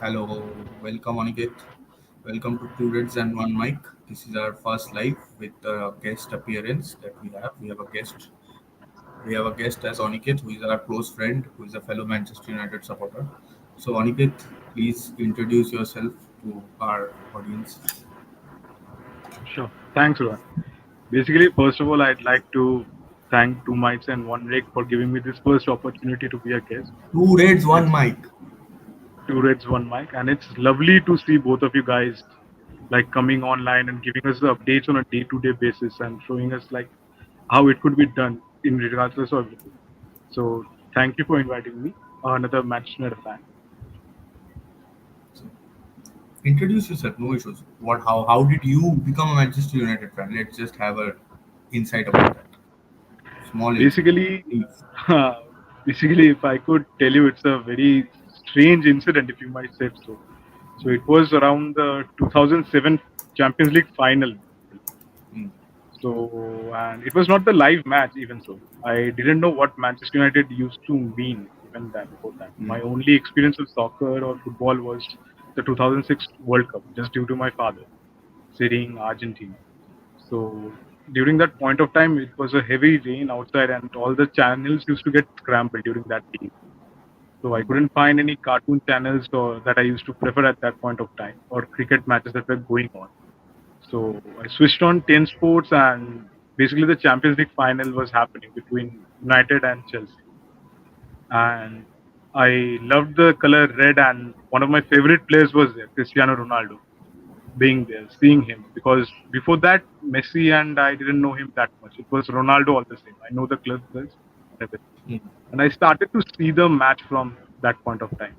Hello, welcome Aniket. Welcome to Two Reds and One Mic. This is our first live with a guest appearance that we have. We have a guest. We have a guest as Aniket, who is our close friend, who is a fellow Manchester United supporter. So Aniket, please introduce yourself to our audience. Sure. Thanks, Rohan. Basically, first of all, I'd like to thank Two Mics and One Rig for giving me this first opportunity to be a guest. Two Reds, One It's Mic. Two Reds, One Mic, and it's lovely to see both of you guys like coming online and giving us the updates on a day-to-day basis and showing us like how it could be done in regards to everything. So, thank you for inviting me, another Manchester United fan. So, introduce yourself. No issues. How did you become a Manchester United fan? Let's just have a insight about that. Small insight, Basically, please. basically, if I could tell you, it's a very strange incident, if you might say so. So it was around the 2007 Champions League final. Mm, So, and it was not the live match, even so. I didn't know what Manchester United used to mean, even then, before that. mm, My only experience with soccer or football was the 2006 World Cup, just due to my father, sitting Argentina. So during that point of time, it was a heavy rain outside, and all the channels used to get scrambled during that day. So I mm. couldn't find any cartoon channels or that I used to prefer at that point of time, or cricket matches that were going on. So I switched on 10 Sports, and basically the Champions League final was happening between United and Chelsea. And I loved the color red, and one of my favorite players was there, Cristiano Ronaldo, being there, seeing him. Because before that, Messi and I didn't know him that much. It was Ronaldo all the same. I know the clubs and everything. Mm. And I started to see the match from that point of time.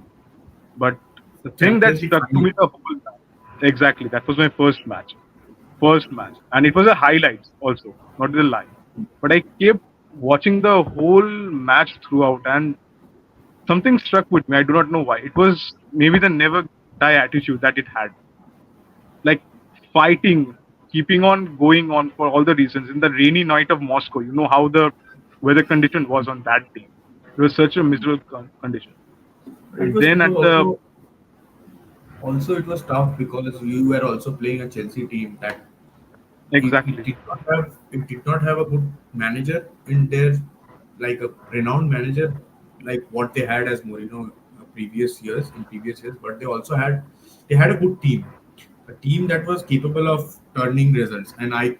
But the thing that Champions League stuck to final. me the whole time, exactly, that was my first match, and it was a highlights also, not the live. But I kept watching the whole match throughout, and something struck with me. I do not know why. It was maybe the never die attitude that it had, like fighting, keeping on going on for all the reasons. In the rainy night of Moscow, you know how the weather condition was on that day. It was such a miserable condition. It And was then it at was the also it was tough because we were also playing a Chelsea team that it exactly, did not have a good manager in there, like a renowned manager like what they had as Mourinho previous years, but they had a good team, a team that was capable of turning results, and I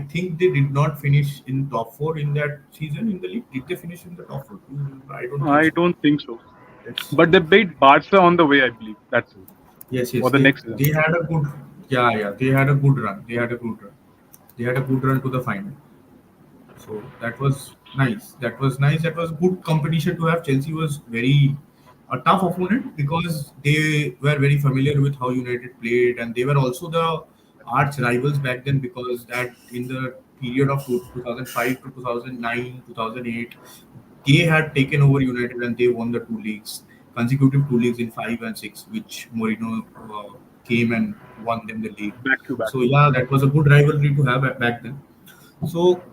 think they did not finish in top four in that season in the league. Did they finish in the top four? I don't think I so. don't think so. It's But they beat Barca on the way, I believe. That's it. Yes, yes. For the They next season. they had a good, yeah, yeah. They had a good run. They had a good run. They had a good run to the final. So that was nice. That was nice. That was good competition to have. Chelsea was very a tough opponent because they were very familiar with how United played, and they were also the arch rivals back then because that in the period of 2005 to 2009, 2008, they had taken over United and they won the two leagues, consecutive two leagues in five and six, which Mourinho came and won them the league. Back to back. So yeah, that was a good rivalry to have back then. So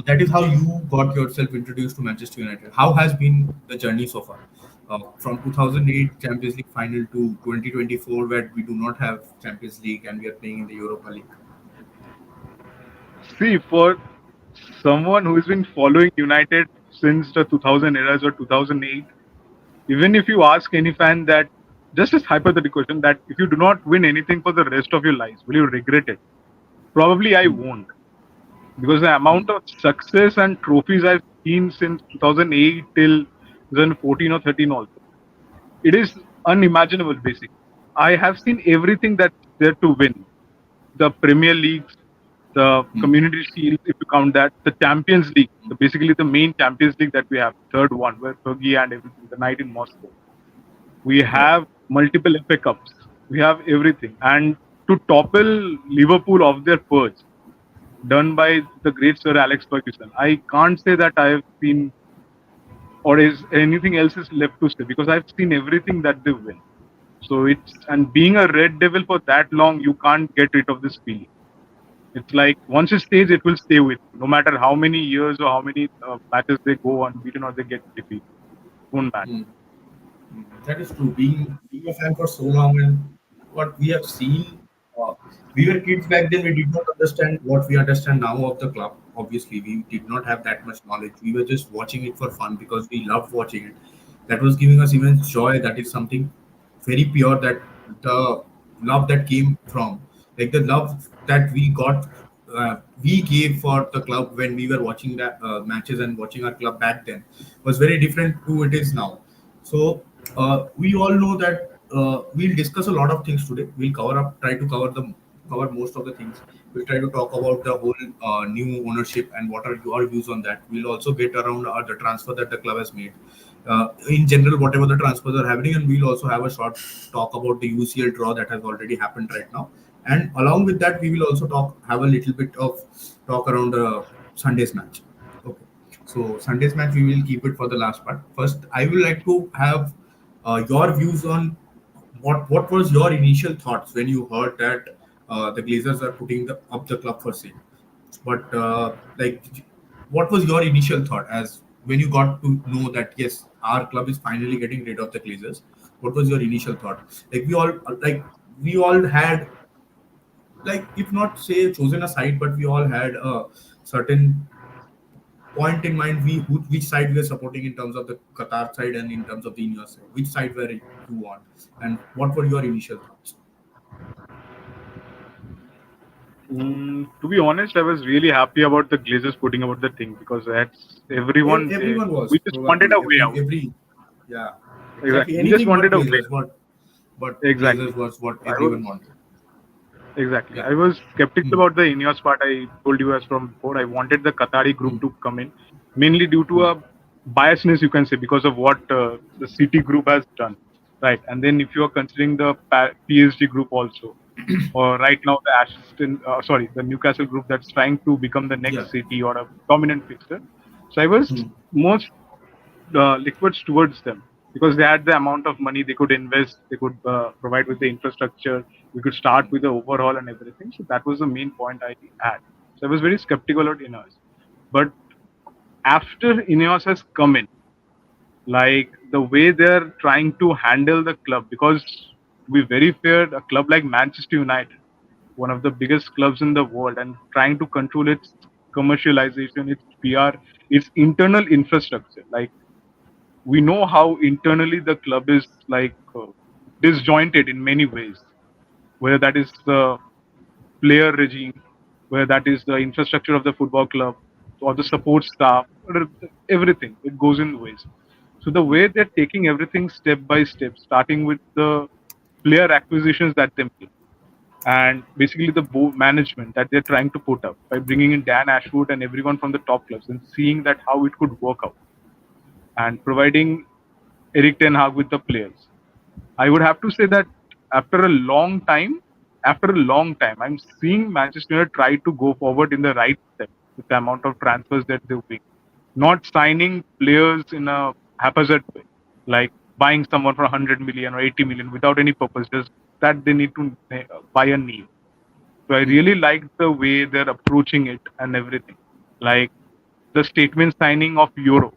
that is how you got yourself introduced to Manchester United. How has been the journey so far? From 2008 Champions League final to 2024, where we do not have Champions League and we are playing in the Europa League. See, for someone who's been following United since the 2000 eras or 2008, even if you ask any fan that, just this hypothetical question, that if you do not win anything for the rest of your lives, will you regret it? Probably I Hmm. won't. Because the Hmm. amount of success and trophies I've seen since 2008 till 2014 or 13 also, it is unimaginable basically. I have seen everything that's there to win. The Premier Leagues, the Hmm. Community Shield, if you count that, the Champions League, basically the main Champions League that we have, third one, where Fergie and everything, the night in Moscow. We Yeah. have multiple FA Cups. We have everything. And to topple Liverpool off their perch, done by the great Sir Alex Ferguson, I can't say that I have seen or is anything else is left to say because I've seen everything that they win. So it's, and being a Red Devil for that long, you can't get rid of this feeling. It's like once it stays, it will stay with you, no matter how many years or how many matches they go unbeaten or they get defeated. Won't matter. Hmm. That is true. Being a fan for so long and what we have seen, uh, we were kids back then. We did not understand what we understand now of the club. Obviously, we did not have that much knowledge. We were just watching it for fun because we loved watching it. That was giving us immense joy. That is something very pure. That the love that came from, like the love that we gave for the club when we were watching that matches and watching our club back then was very different to it is now. So we all know that we'll discuss a lot of things today. We'll try to cover most of the things. We'll try to talk about the whole new ownership and what are your views on that. We'll also get around the transfer that the club has made. In general, whatever the transfers are happening, and we'll also have a short talk about the UCL draw that has already happened right now. And along with that, we will also have a little bit of talk around Sunday's match. Okay. So Sunday's match, we will keep it for the last part. First, I would like to have your views on what was your initial thoughts when you heard that the Glazers are putting up the club for sale. But what was your initial thought as when you got to know that yes, our club is finally getting rid of the Glazers? What was your initial thought? We all had, if not say chosen a side, but we all had a certain point in mind which side we are supporting in terms of the Qatar side and in terms of the Ineos side. Which side were you on, and what were your initial thoughts? To be honest, I was really happy about the Glazers putting about the thing because that's everyone. Everyone was We just wanted probably a way out. yeah, exactly, Exactly. We just anything but wanted a way Glazers. out. But Exactly. Glazers was what I everyone was wanted. exactly. Yeah. I was skeptical Hmm. about the Ineos part. I told you as from before. I wanted the Qatari Hmm. group to come in, mainly due to Hmm. a biasness, you can say, because of what the City group has done, right? And then if you are considering the PSG group also, or right now the Newcastle group that's trying to become the Yeah. next City or a dominant fixture. So I was Hmm. most liquids towards them because they had the amount of money they could invest, they could provide with the infrastructure, we could start with the overhaul and everything. So that was the main point I had. So I was very skeptical about Ineos. But after Ineos has come in, like the way they're trying to handle the club, because to be very fair, a club like Manchester United, one of the biggest clubs in the world, and trying to control its commercialization, its PR, its internal infrastructure. Like we know how internally the club is disjointed in many ways, whether that is the player regime, whether that is the infrastructure of the football club or the support staff, or everything. It goes in ways. So the way they're taking everything step by step, starting with the player acquisitions that they make, and basically the management that they're trying to put up by bringing in Dan Ashwood and everyone from the top clubs and seeing that how it could work out and providing Eric Ten Hag with the players. I would have to say that after a long time, I'm seeing Manchester United try to go forward in the right step with the amount of transfers that they're doing. Not signing players in a haphazard way, like buying someone for 100 million or 80 million without any purpose, just that they need to buy a name. So I Hmm. really like the way they're approaching it and everything. Like the statement signing of Euro.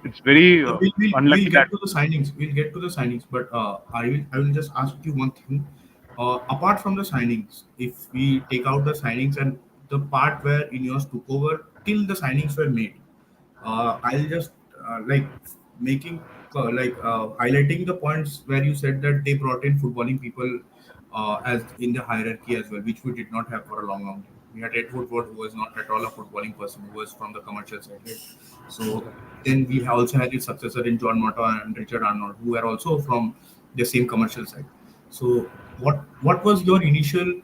It's very We'll unlucky that get to the signings. We'll get to the signings, but I will just ask you one thing. Apart from the signings, if we take out the signings and the part where Ineos took over till the signings were made, I'll just making highlighting the points where you said that they brought in footballing people as in the hierarchy as well, which we did not have for a long, long time. We had Ed Woodward, who was not at all a footballing person, who was from the commercial side. Right? So then we also had his successor in John Mota and Richard Arnold, who were also from the same commercial side. So what was your initial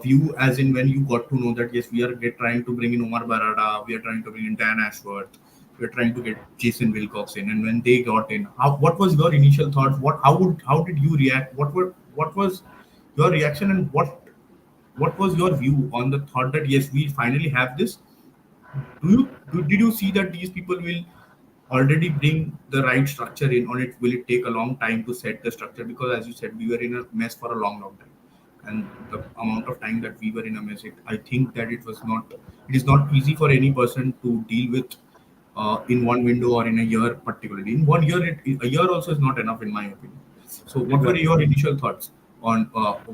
view, as in when you got to know that yes, we are trying to bring in Omar Barada, we are trying to bring in Dan Ashworth, we are trying to get Jason Wilcox in, and when they got in, what was your initial thoughts? How did you react? What was your reaction, and what was your view on the thought that yes, we finally have this? Did you see that these people will already bring the right structure in on it? Will it take a long time to set the structure? Because as you said, we were in a mess for a long, long time, and the amount of time that we were in a mess, I think that it is not easy for any person to deal with in one window or in a year particularly. In 1 year, a year also is not enough in my opinion. So, what were Exactly. your initial thoughts on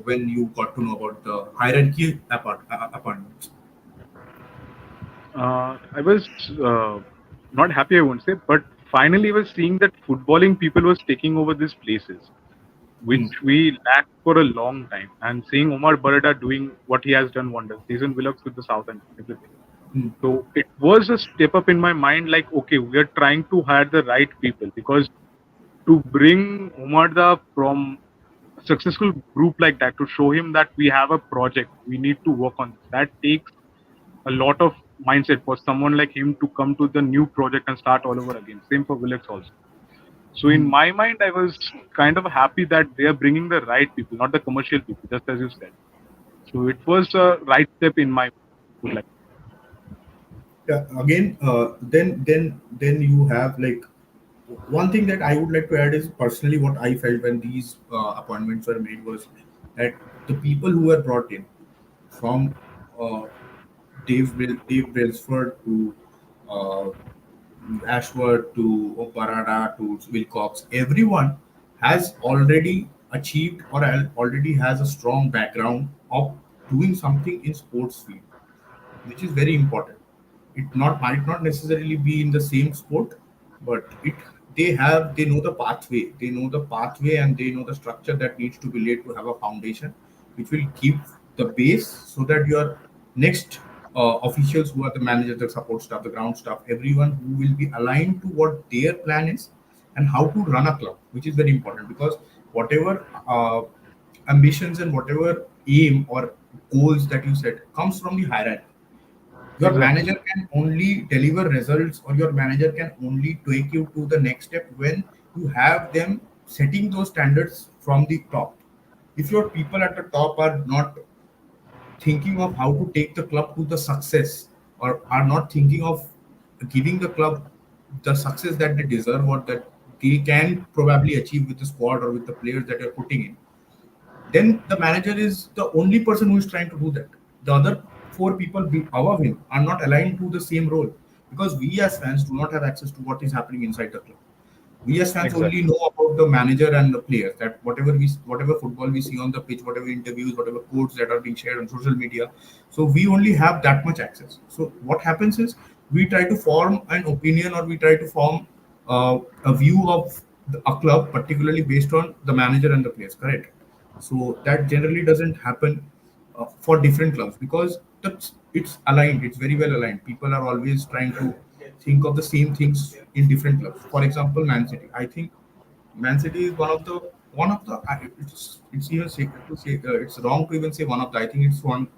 when you got to know about the hierarchy appointments? I was not happy, I won't say, but finally I was seeing that footballing people was taking over these places, which Hmm. we lacked for a long time. And seeing Omar Barada doing what he has done wonders, season Willox with the South and everything. Hmm. So it was a step up in my mind, like, okay, we are trying to hire the right people, because to bring Umarda from a successful group like that, to show him that we have a project, we need to work on this. That takes a lot of mindset for someone like him to come to the new project and start all over again. Same for Villix also. So in Hmm. my mind, I was kind of happy that they are bringing the right people, not the commercial people, just as you said. So it was a right step in my would like. Yeah, again, then you have like one thing that I would like to add is personally what I felt when these appointments were made was that the people who were brought in from uh, Dave Brailsford to uh, Ashworth to Parada to Wilcox, everyone has already achieved or already has a strong background of doing something in sports field, which is very important. It not might not necessarily be in the same sport, but they know the pathway. They know the pathway and they know the structure that needs to be laid to have a foundation, which will keep the base so that your next officials who are the managers, the support staff, the ground staff, everyone who will be aligned to what their plan is and how to run a club, which is very important because whatever ambitions and whatever aim or goals that you set comes from the hierarchy. Your Exactly. manager can only deliver results or your manager can only take you to the next step when you have them setting those standards from the top. If your people at the top are not thinking of how to take the club to the success or are not thinking of giving the club the success that they deserve or that they can probably achieve with the squad or with the players that you're putting in, then the manager is the only person who is trying to do that. The other four people above him are not aligned to the same role because we as fans do not have access to what is happening inside the club. We as fans only Exactly. know about the manager and the players. That whatever football we see on the pitch, whatever interviews, whatever quotes that are being shared on social media, so we only have that much access. So what happens is we try to form an opinion or we try to form a view of a club, particularly based on the manager and the players. Correct. So that generally doesn't happen for different clubs because it's aligned. It's very well aligned. People are always trying to think of the same things in different clubs. For example, Man City. I think Man City is it's even safe to say it's wrong to even say one of the. I think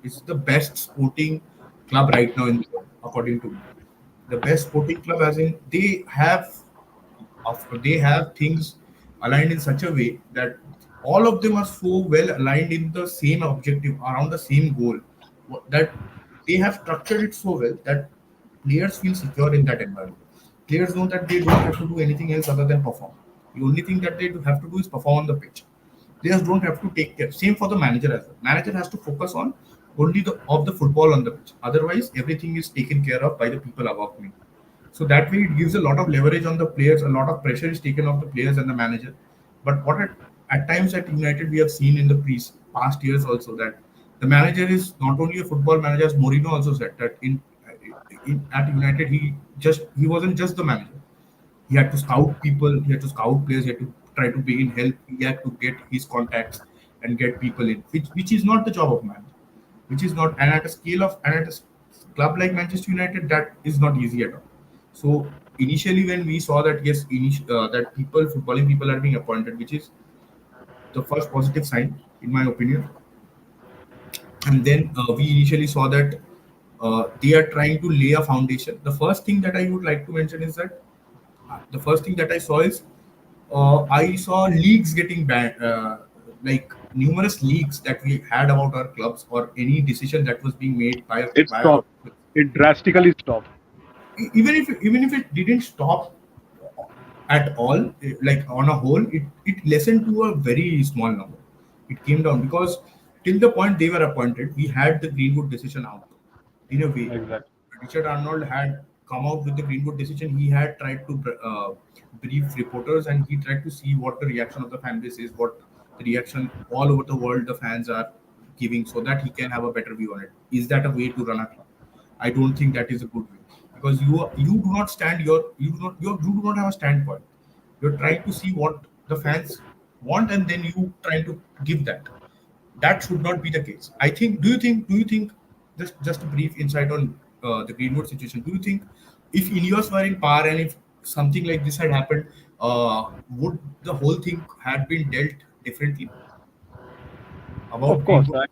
it's the best sporting club right now in the world, according to me. The best sporting club, as in they have things aligned in such a way that all of them are so well aligned in the same objective around the same goal that they have structured it so well that players feel secure in that environment. Players know that they don't have to do anything else other than perform. The only thing that they have to do is perform on the pitch. Players don't have to take care. Same for the manager as well. Manager has to focus on only the football on the pitch. Otherwise, everything is taken care of by the people above me. So that way, it gives a lot of leverage on the players. A lot of pressure is taken off the players and the manager. But at times at United we have seen in the past years also that the manager is not only a football manager, as Mourinho also said that in at United he wasn't just the manager. He had to scout people, he had to scout players, he had to try to bring in help, he had to get his contacts and get people in, which is not the job of manager. Which is not, and at a scale of and at a club like Manchester United, that is not easy at all. So initially, when we saw that yes, that footballing people are being appointed, which is the first positive sign, in my opinion. And then we initially saw that they are trying to lay a foundation. The first thing that I would like to mention is that the first thing that I saw is I saw leagues getting banned, like numerous leagues that we had about our clubs or any decision that was being made It by our stopped. It drastically stopped. even if it didn't stop at all, like on a whole, it lessened to a very small number. It came down because till the point they were appointed, we had the Greenwood decision out in a way. Exactly. Richard Arnold had come out with the Greenwood decision, he had tried to brief reporters, and he tried to see what the reaction of the fan base is, what the reaction all over the world the fans are giving, so that he can have a better view on it. Is that a way to run a club? I don't think that is a good way, because you do not stand your you do not have a standpoint. You're trying to see what the fans want, and then you try to give that. That should not be the case. I think. Do you think just a brief insight on the Greenwood situation? Do you think if Ineos were in power and if something like this had happened, would the whole thing had been dealt differently Of about course, Greenwood?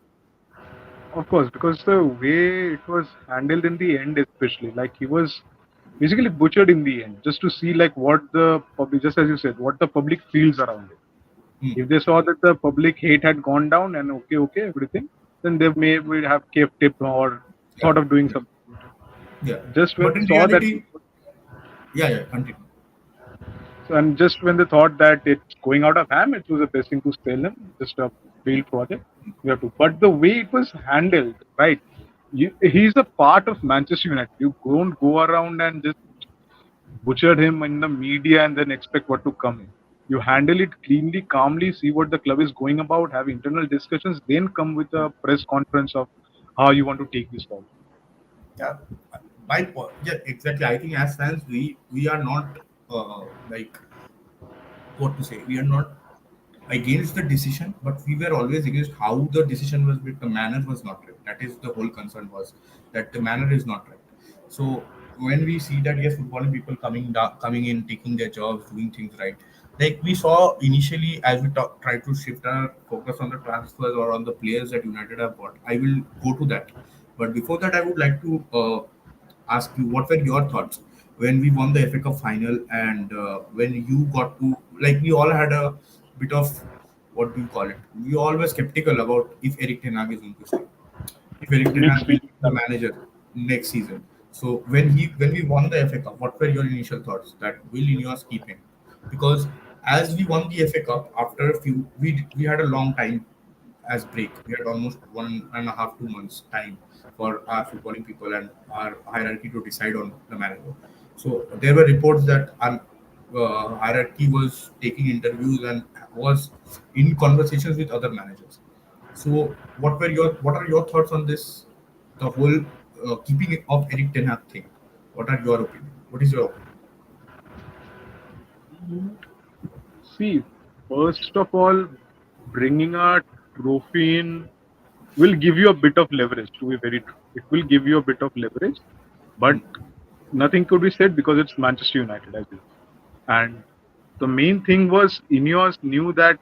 of course, because the way it was handled in the end, especially like he was basically butchered in the end, just to see like what the public, just as you said, what the public feels around it. Hmm. If they saw that the public hate had gone down and okay, everything, then they may would have kept it or Yeah, thought of doing yeah, something. yeah. Just when But they in saw that, reality, yeah, yeah. Continue. so, and just when they thought that it's going out of hand, it was the best thing to sell him, just a failed project. We have to. But the way it was handled, right? He's a part of Manchester United. You don't go around and just butcher him in the media and then expect what to come in. You handle it cleanly, calmly, see what the club is going about, have internal discussions, then come with a press conference of how you want to take this forward. Yeah, yeah, exactly. I think as fans, we are not like what to say. We are not against the decision, but we were always against how the decision was made. The manner was not right. That is the whole concern, was that the manner is not right. So when we see that, yes, footballing people coming in, taking their jobs, doing things right, like we saw initially as we try to shift our focus on the transfers or on the players that United have bought. I will go to that, but before that, I would like to ask you what were your thoughts when we won the FA Cup final, and when you got to, like, we all had a bit of, what do you call it? We all were skeptical about if Eric Ten Hag is going to stay, if Eric Ten Mixed Hag will feelings. be the manager next season. So when we won the FA Cup, what were your initial thoughts that will Ineos keep him? Because as we won the FA Cup, after a few, we had a long time as break. We had almost 1.5 2 months time for our footballing people and our hierarchy to decide on the manager. So there were reports that our hierarchy was taking interviews and was in conversations with other managers. So what are your thoughts on this? The whole keeping of Eric Ten Hag thing. What are your opinion? What is your opinion? See, first of all, bringing a trophy in will give you a bit of leverage, to be very true. It will give you a bit of leverage, but Hmm. nothing could be said because it's Manchester United, as you know. And the main thing was Ineos knew that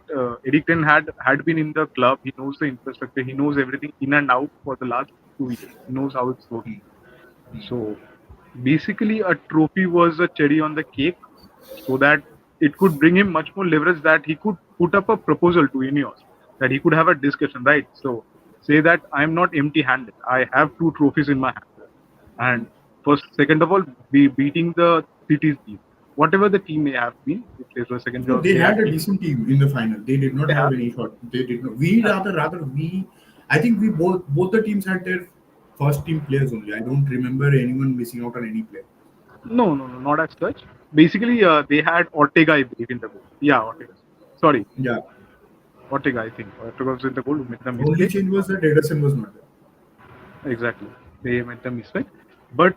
Eric Ten had been in the club. He knows the infrastructure. He knows everything in and out for the last 2 years. He knows how it's working. Hmm. Hmm. So basically, a trophy was a cherry on the cake, so that it could bring him much more leverage, that he could put up a proposal to Ineos, that he could have a discussion, right? So say that I'm not empty-handed. I have two trophies in my hand, Hmm. and first, second of all, be beating the city's team, whatever the team may have been. If there's a second No, job, they they had have a been. decent team in the final. They did not They have have. any shot. They did not. We rather we. I think we both the teams had their first team players only. I don't remember anyone missing out on any player. No, not as such. Basically, they had Ortega, I believe, in the goal. Yeah, Ortega. Sorry, Yeah. Ortega, I think. Ortega was in the goal who made the Only mistake. change was that Ederson was not there. Exactly. They made the mistake. But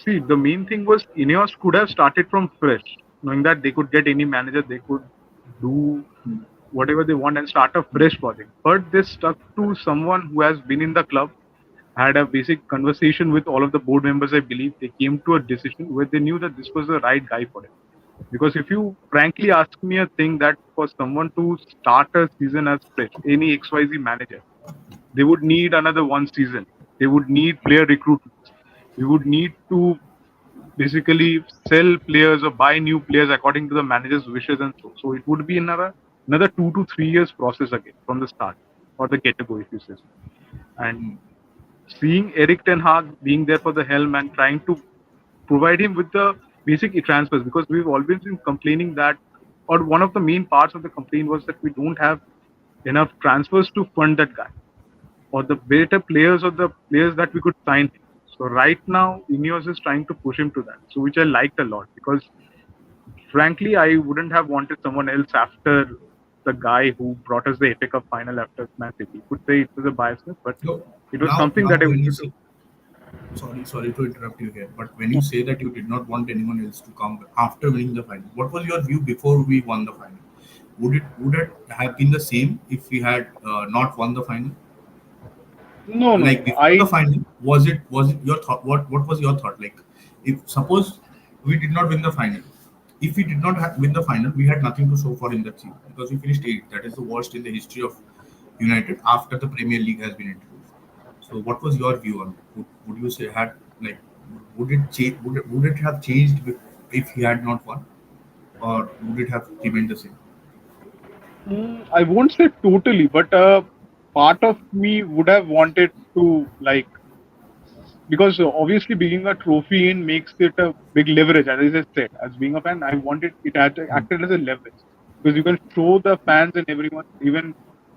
see, the main thing was Ineos could have started from fresh, knowing that they could get any manager, they could do Hmm. whatever they want and start a fresh project. But they stuck to someone who has been in the club, had a basic conversation with all of the board members, I believe. They came to a decision where they knew that this was the right guy for it. Because if you frankly ask me a thing, that for someone to start a season as fresh, any XYZ manager, they would need another one season. They would need player recruitment. We would need to basically sell players or buy new players according to the manager's wishes and so. So it would be another 2 to 3 years process again from the start or the get go, if you say so. And Hmm. seeing Eric Ten Hag being there for the helm and trying to provide him with the basic transfers, because we've always been complaining that, or one of the main parts of the complaint was that we don't have enough transfers to fund that guy or the better players or the players that we could sign. So right now, Ineos is trying to push him to that. So which I liked a lot because frankly, I wouldn't have wanted someone else after the guy who brought us the FA Cup final after Man City. You could say it was a biasness, but So it was now, something that I when you wanted say, sorry to interrupt you here, but when you say that you did not want anyone else to come after winning the final, what was your view before we won the final? Would it have been the same if we had not won the final? to. No, no, Like no. before the final, was it your thought? What was your thought? Like, if suppose we did not win the final, if we did not win the final, we had nothing to show for in that season because we finished eighth. That is the worst in the history of United after the Premier League has been introduced. So, what was your view on it? Would you say had like would it change? Would it have changed if he had not won, or would it have remained the same? I won't say totally, but part of me would have wanted to like because obviously being a trophy in makes it a big leverage. As I said, as being a fan, I wanted it had acted as a leverage because you can show the fans and everyone, even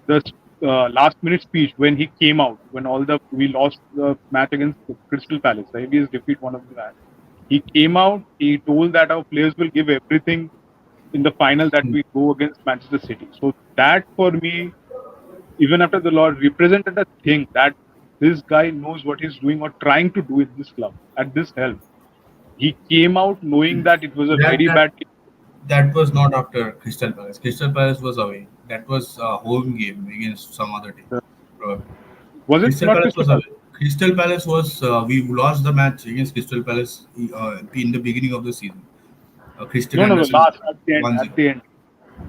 the last minute speech when he came out, when all the we lost the match against Crystal Palace, the heaviest defeat one of the match. He came out, he told that our players will give everything in the final that Hmm. we go against Manchester City. So that for me, even after the Lord represented a thing that this guy knows what he's doing or trying to do in this club at this helm. He came out knowing that it was a That very that bad that was not after Crystal Palace. Crystal Palace was away. That was a home game against some other team, team. probably. Was it Crystal not Palace Crystal was Palace? away. Crystal Palace was we lost the match against Crystal Palace in the beginning of the season. Christian No, Anderson last at the end. 1-0. At the end,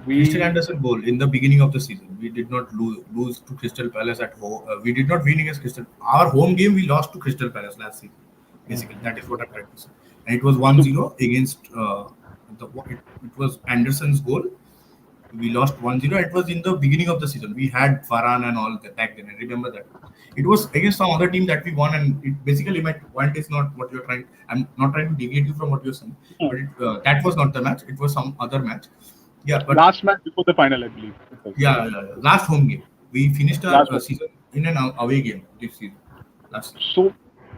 Christian we Anderson goal in the beginning of the season. We did not lose to Crystal Palace at home. We did not win against Crystal. Our home game we lost to Crystal Palace last season. Basically, that is what I'm trying to say. And it was so 1-0 against it was Anderson's goal. We lost 1-0. It was in the beginning of the season. We had Varane and all that back then. I remember that. It was against some other team that we won, and it basically my point is not what you're trying. I'm not trying to deviate you from what you're saying, but that was not the match. It was some other match. Yeah, but last match before the final, I believe. It was yeah. Last home game. We finished our last one. season in an away game this season. Last season. So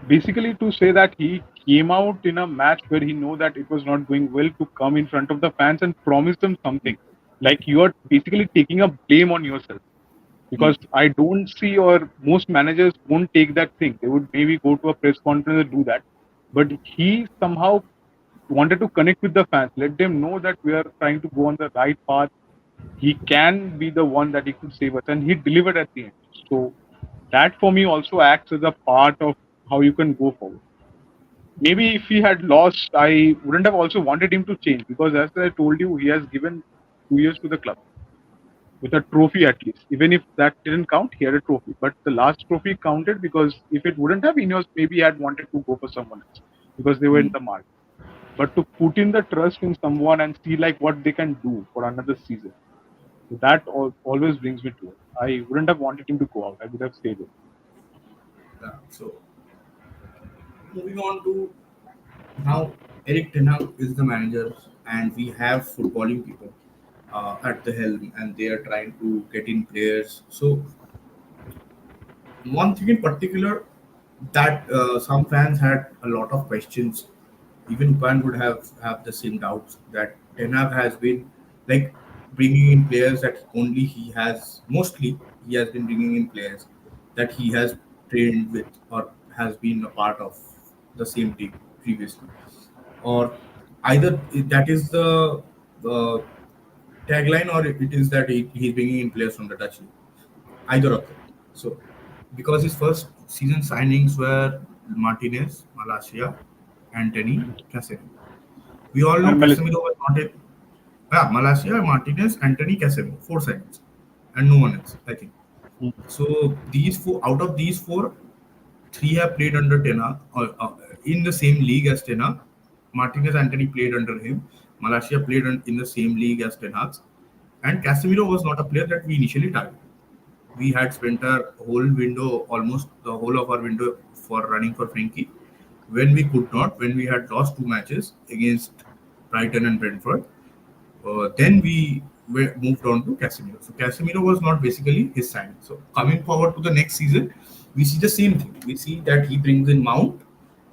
basically, to say that he came out in a match where he know that it was not going well to come in front of the fans and promise them something. Like you are basically taking a blame on yourself Mm. because I don't see or most managers won't take that thing. They would maybe go to a press conference and do that. But he somehow wanted to connect with the fans, let them know that we are trying to go on the right path. He can be the one that he could save us, and he delivered at the end. So that for me also acts as a part of how you can go forward. Maybe if he had lost, I wouldn't have also wanted him to change because, as I told you, he has given 2 years to the club with a trophy at least. Even if that didn't count, he had a trophy. But the last trophy counted because if it wouldn't have, Ineos maybe had wanted to go for someone else because they were in Mm. the market. But to put in the trust in someone and see like what they can do for another season, so that always brings me to it. I wouldn't have wanted him to go out. I would have stayed in. Yeah. So moving on to now, Eric Ten Hag is the manager, and we have footballing people at the helm, and they are trying to get in players. So one thing in particular that some fans had a lot of questions. Even Upan would have the same doubts that Ten Hag has been like bringing in players that only he has. Mostly, he has been bringing in players that he has trained with or has been a part of the same team previously, or either that is the uh, tagline, or it is that he's bringing in players from the Dutch league. Either of them. So, because his first season signings were Martinez, Malacia, Anthony, Casemiro. We all know And Melissa. Casemiro was not a Malacia, Martinez, Anthony, Casemiro, four signings, and no one else. I think so. These four out of these four, three have played under Tena or in the same league as Tena. Martinez, Anthony played under him. Malacia played in the same league as Ten Hag, and Casemiro was not a player that we initially targeted. We had spent our whole window, almost the whole of our window, for running for Frankie. When we could not, when we had lost two matches against Brighton and Brentford, then we moved on to Casemiro. So Casemiro was not basically his signing. So coming forward to the next season, we see the same thing. We see that he brings in Mount,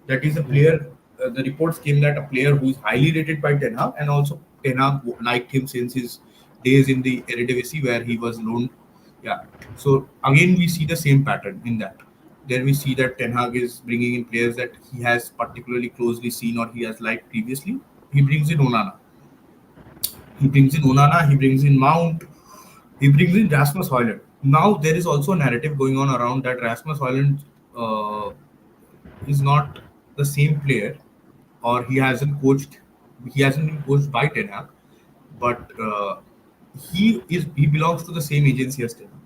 That is a Hmm. player. The reports came that a player who is highly rated by Ten Hag, and also Ten Hag liked him since his days in the Eredivisie where he was loaned. Yeah. So again, we see the same pattern in that. There we see that Ten Hag is bringing in players that he has particularly closely seen or he has liked previously. He brings in Onana. He brings in Onana. He brings in Mount. He brings in Rasmus Højlund. Now there is also a narrative going on around that Rasmus Højlund uh, is not the same player, or he hasn't been coached by Ten Hag, but he belongs to the same agency as Ten Hag.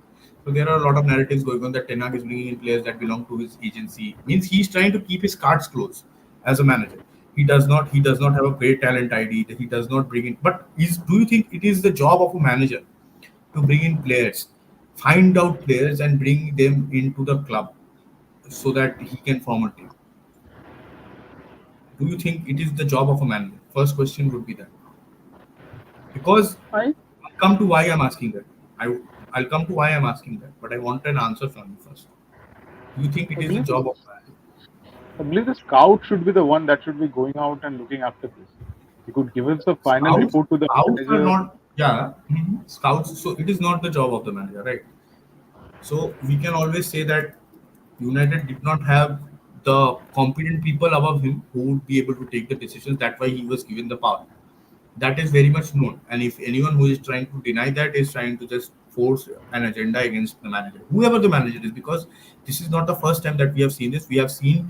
So there are a lot of narratives going on that Ten Hag is bringing in players that belong to his agency. Means he's trying to keep his cards close as a manager. He does not have a great talent ID. He does not bring in. But do you think it is the job of a manager to bring in players, find out players and bring them into the club so that he can form a team? Do you think it is the job of a manager? First question would be that. Because I I'll come to why I'm asking that. I I'll come to why I'm asking that, but I want an answer from you first. Do you think I it is the believe job of a manager? I believe the scout should be the one that should be going out and looking after this. He could give us a final Scouts, report to the scouts are manager. not, yeah, scouts. So it is not the job of the manager, right? So we can always say that United did not have the competent people above him who would be able to take the decisions. That's why he was given the power. That is very much known. And if anyone who is trying to deny that is trying to just force an agenda against the manager, whoever the manager is, because this is not the first time that we have seen this. We have seen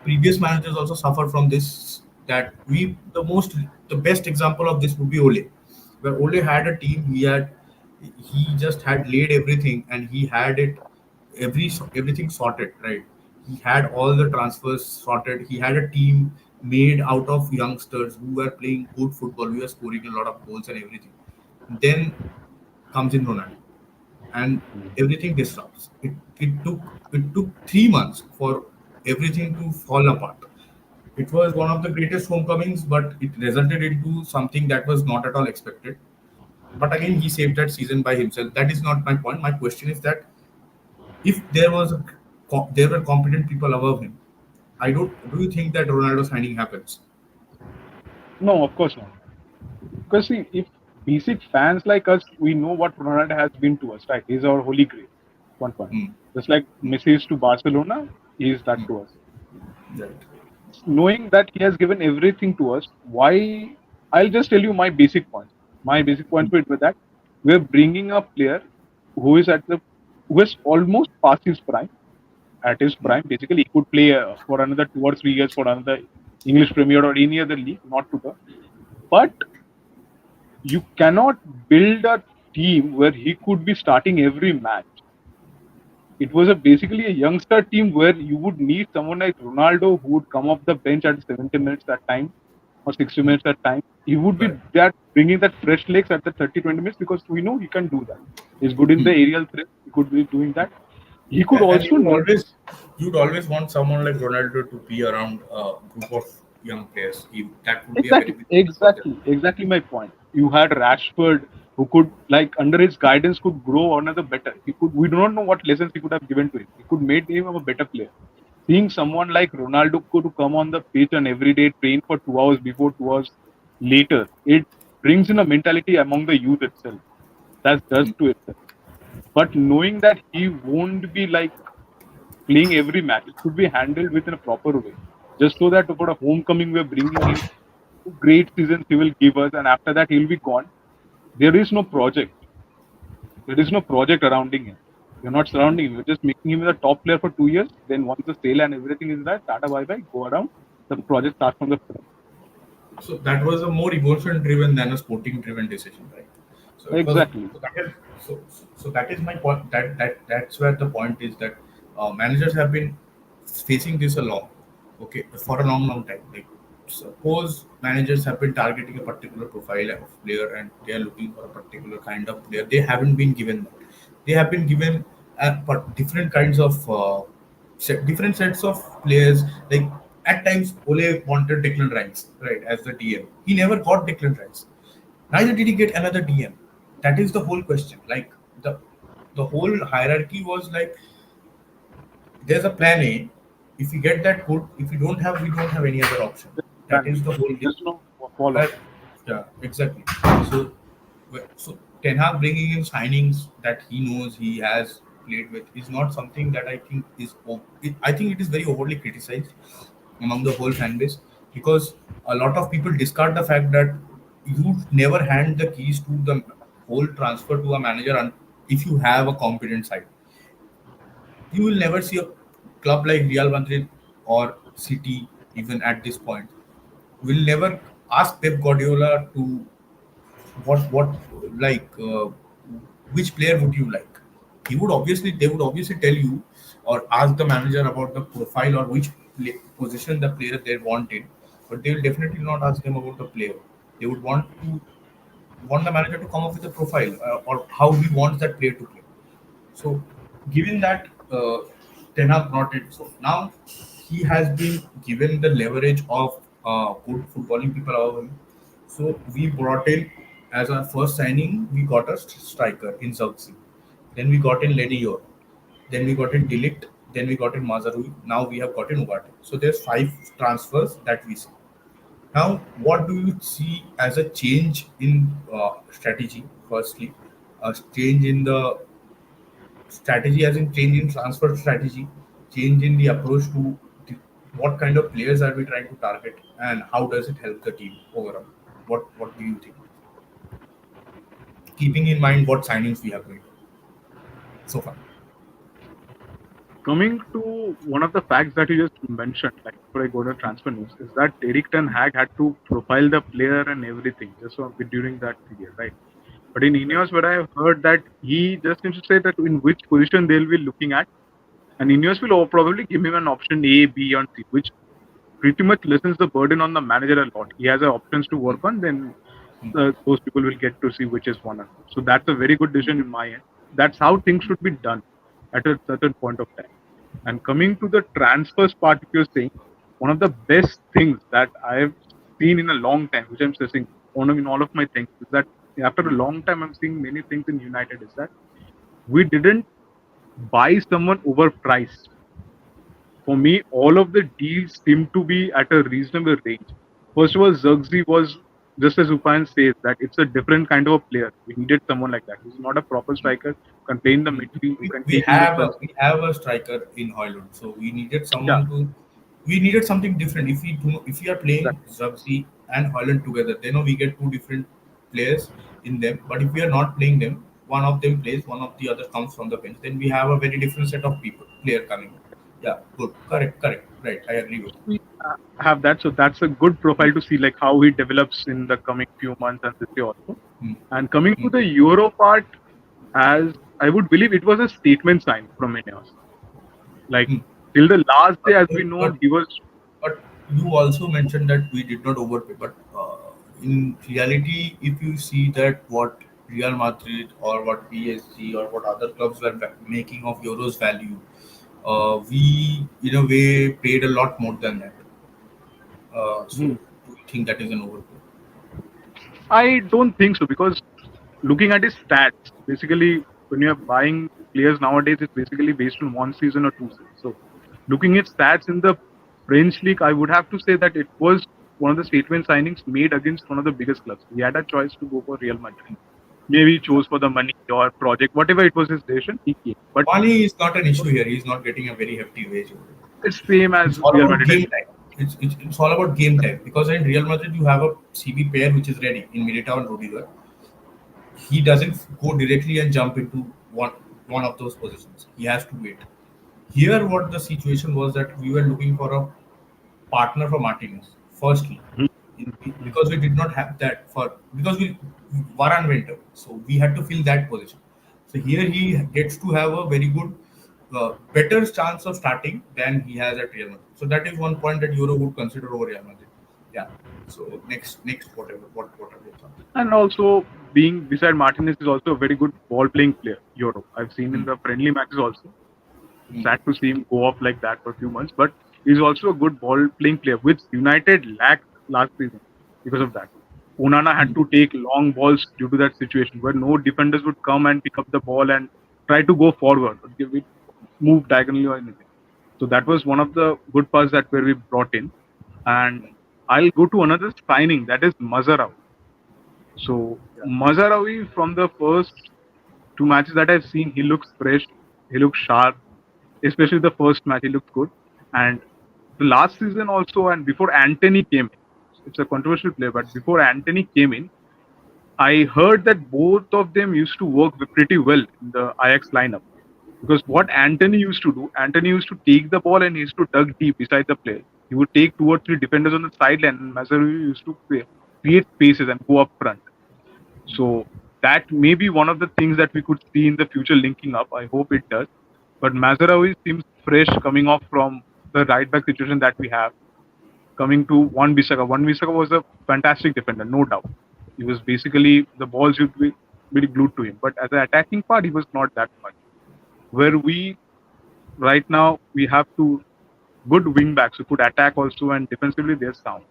previous managers also suffer from this. That we the best example of this would be Ole, where Ole had a team. He just had laid everything and he had it everything sorted, right? He had all the transfers sorted. He had a team made out of youngsters who were playing good football. We were scoring a lot of goals and everything. Then comes in Ronaldo, and everything disrupts. It took 3 months for everything to fall apart. It was one of the greatest homecomings, but it resulted into something that was not at all expected. But again, he saved that season by himself. That is not my point. My question is that if there were competent people above him, I don't. Do you think that Ronaldo signing happens? No, of course not. Because see, if basic fans like us, we know what Ronaldo has been to us, right? He's our holy grail. One point. Hmm. Just like Messi is to Barcelona, he is that Hmm. to us. Right. Knowing that he has given everything to us, why? I'll just tell you my basic points. My basic Hmm. point with that, we're bringing a player who is who is almost past his prime. At his Hmm. prime, basically, he could play for another 2 or 3 years for another English Premier or any other league, not to the. But you cannot build a team where he could be starting every match. It was basically a youngster team where you would need someone like Ronaldo who would come off the bench at 70 minutes at time or 60 Hmm. minutes at time. He would be Right. that bringing that fresh legs at the 30, 20 minutes because we know he can do that. He's good in the Hmm. aerial threat. He could be doing that. He could And also lead. you'd always want someone like Ronaldo to be around a group of young players. That would be a very Exactly, big plus for them. exactly my point. You had Rashford who could, like, under his guidance, could grow another better. He could. We do not know what lessons he could have given to him. He could made him a better player. Seeing someone like Ronaldo could come on the pitch and every day train for 2 hours before, 2 hours later, it brings in a mentality among the youth itself. That does to itself. But knowing that he won't be like playing every match, it should be handled within a proper way. Just so that for a homecoming, we're bringing in great seasons he will give us, and after that he'll be gone. There is no project. There is no project surrounding him. You're not surrounding him. You're just making him the top player for 2 years. Then once the sale and everything is right, Tata bye bye, go around. The project starts from the front. So that was a more emotion driven than a sporting driven decision, right? So it was. Exactly. So that is my point. That's where the point is that managers have been facing this a lot. Okay, for a long time. Like suppose managers have been targeting a particular profile of player and they are looking for a particular kind of player. They haven't been given that. They have been given different kinds of different sets of players. Like at times, Ole wanted Declan Rice, right, as the DM. He never got Declan Rice. Neither did he get another DM. That is the whole question. Like the whole hierarchy was like there's a plan A. if we get that good, if we don't have any other option. That is Vanished. the whole It thing. just fall off. Right. Yeah, exactly. So, so Ten Hag bringing in signings that he knows he has played with is not something that I think is. I think it is very overly criticized among the whole fan base, because a lot of people discard the fact that you never hand the keys to the whole transfer to a manager if you have a competent side. You will never see a club like Real Madrid or City, even at this point, will never ask Pep Guardiola to what like which player would you like. They would obviously tell you or ask the manager about the profile or which position the player they wanted, but they will definitely not ask them about the player. They would want the manager to come up with a profile or how he wants that player to play. So, given that Ten Hag brought it, so now he has been given the leverage of good footballing people around him. So we brought in as our first signing, we got a striker in Zauxi. Then we got in Lenny Yor. Then we got in Delict. Then we got in Mazarui. Now we have got in Ugarte. So there's five transfers that we see. Now, what do you see as a change in strategy? Firstly, a change in the strategy, as in change in transfer strategy, change in the approach to what kind of players are we trying to target, and how does it help the team overall? What do you think? Keeping in mind what signings we have made so far. Coming to one of the facts that you just mentioned, like before I go to transfer news, is that Eric Ten Hag had to profile the player and everything just during that period, right? But in Ineos, where I have heard that he just seems to say that in which position they'll be looking at, and Ineos will probably give him an option A, B, and C, which pretty much lessens the burden on the manager a lot. He has options to work on, then those people will get to see which is one and two. So that's a very good decision in my end. That's how things should be done at a certain point of time. And coming to the transfers part, if you're saying, one of the best things that I've seen in a long time, which I'm stressing in all of my things, is that after a long time, I'm seeing many things in United is that we didn't buy someone overpriced. For me, all of the deals seem to be at a reasonable range. First of all, Zirkzee was, just as Upan says, that it's a different kind of a player. We needed someone like that. He's not a proper striker, who can play in the midfield, who can take in the press. We have a striker in Hoyland, so we needed Yeah, someone to. We needed something different. If we are playing exactly. Zubzi and Hoyland together, then we get two different players in them. But if we are not playing them, one of them plays, one of the other comes from the bench. Then we have a very different set of player coming. Yeah, good, correct, right. I agree with. We have that, so that's a good profile to see like how he develops in the coming few months and this year also. Hmm. And coming Hmm. to the Euro part, as I would believe it was a statement sign from Ineos. Like Hmm. till the last day, But, as we know, but he was. But you also mentioned that we did not overpay. But in reality, if you see that what Real Madrid or what PSG or what other clubs were making of Euro's value, we in a way paid a lot more than that. So Hmm. do you think that is an overpay? I don't think so because looking at his stats, basically when you're buying players nowadays, it's basically based on one season or two seasons. So looking at stats in the French league, I would have to say that it was one of the statement signings made against one of the biggest clubs. He had a choice to go for Real Madrid. Maybe he chose for the money or project, whatever it was his decision, he came. But Money is not an issue here. He's not getting a very hefty wage. it's same as It's all Real about Madrid and game time. It's all about game time, because in Real Madrid you have a CB pair which is ready in Militao and Rudiger. He doesn't go directly and jump into one of those positions. He has to wait. Here, what the situation was that we were looking for a partner for Martinez. Firstly, United. because we did not have that for because we Varan went away, so we had to fill that position. So here he gets to have a very good, better chance of starting than he has at Real Madrid. So that is one point that Euro would consider over Real Madrid. Yeah. So next whatever what are your thoughts? And also, being beside Martinez is also a very good ball playing player. Euro. I've seen in Hmm. the friendly matches also. Hmm. Sad to see him go off like that for a few months, but he's also a good ball playing player, which United lacked last season because of that. Onana had Hmm. to take long balls due to that situation where no defenders would come and pick up the ball and try to go forward or give it move diagonally or anything. So that was one of the good parts that where we brought in. And I'll go to another signing, that is Mazarawi. So Mazarawi, from the first two matches that I've seen, he looks fresh, he looks sharp. Especially the first match, he looked good. And the last season also, and before Anthony came in, it's a controversial player, but before Anthony came in, I heard that both of them used to work pretty well in the Ajax lineup. Because what Anthony used to do, Anthony used to take the ball and he used to dug deep beside the player. He would take two or three defenders on the sideline, and Mazarawi used to create spaces and go up front. So that may be one of the things that we could see in the future linking up. I hope it does. But Mazarawi seems fresh coming off from the right back situation that we have, coming to Wan Bissaka. Wan Bissaka was a fantastic defender, no doubt. He was basically, the balls would be really glued to him. But as an attacking part, he was not that much. Where we right now we have two good wing backs who could attack also, and defensively they're sound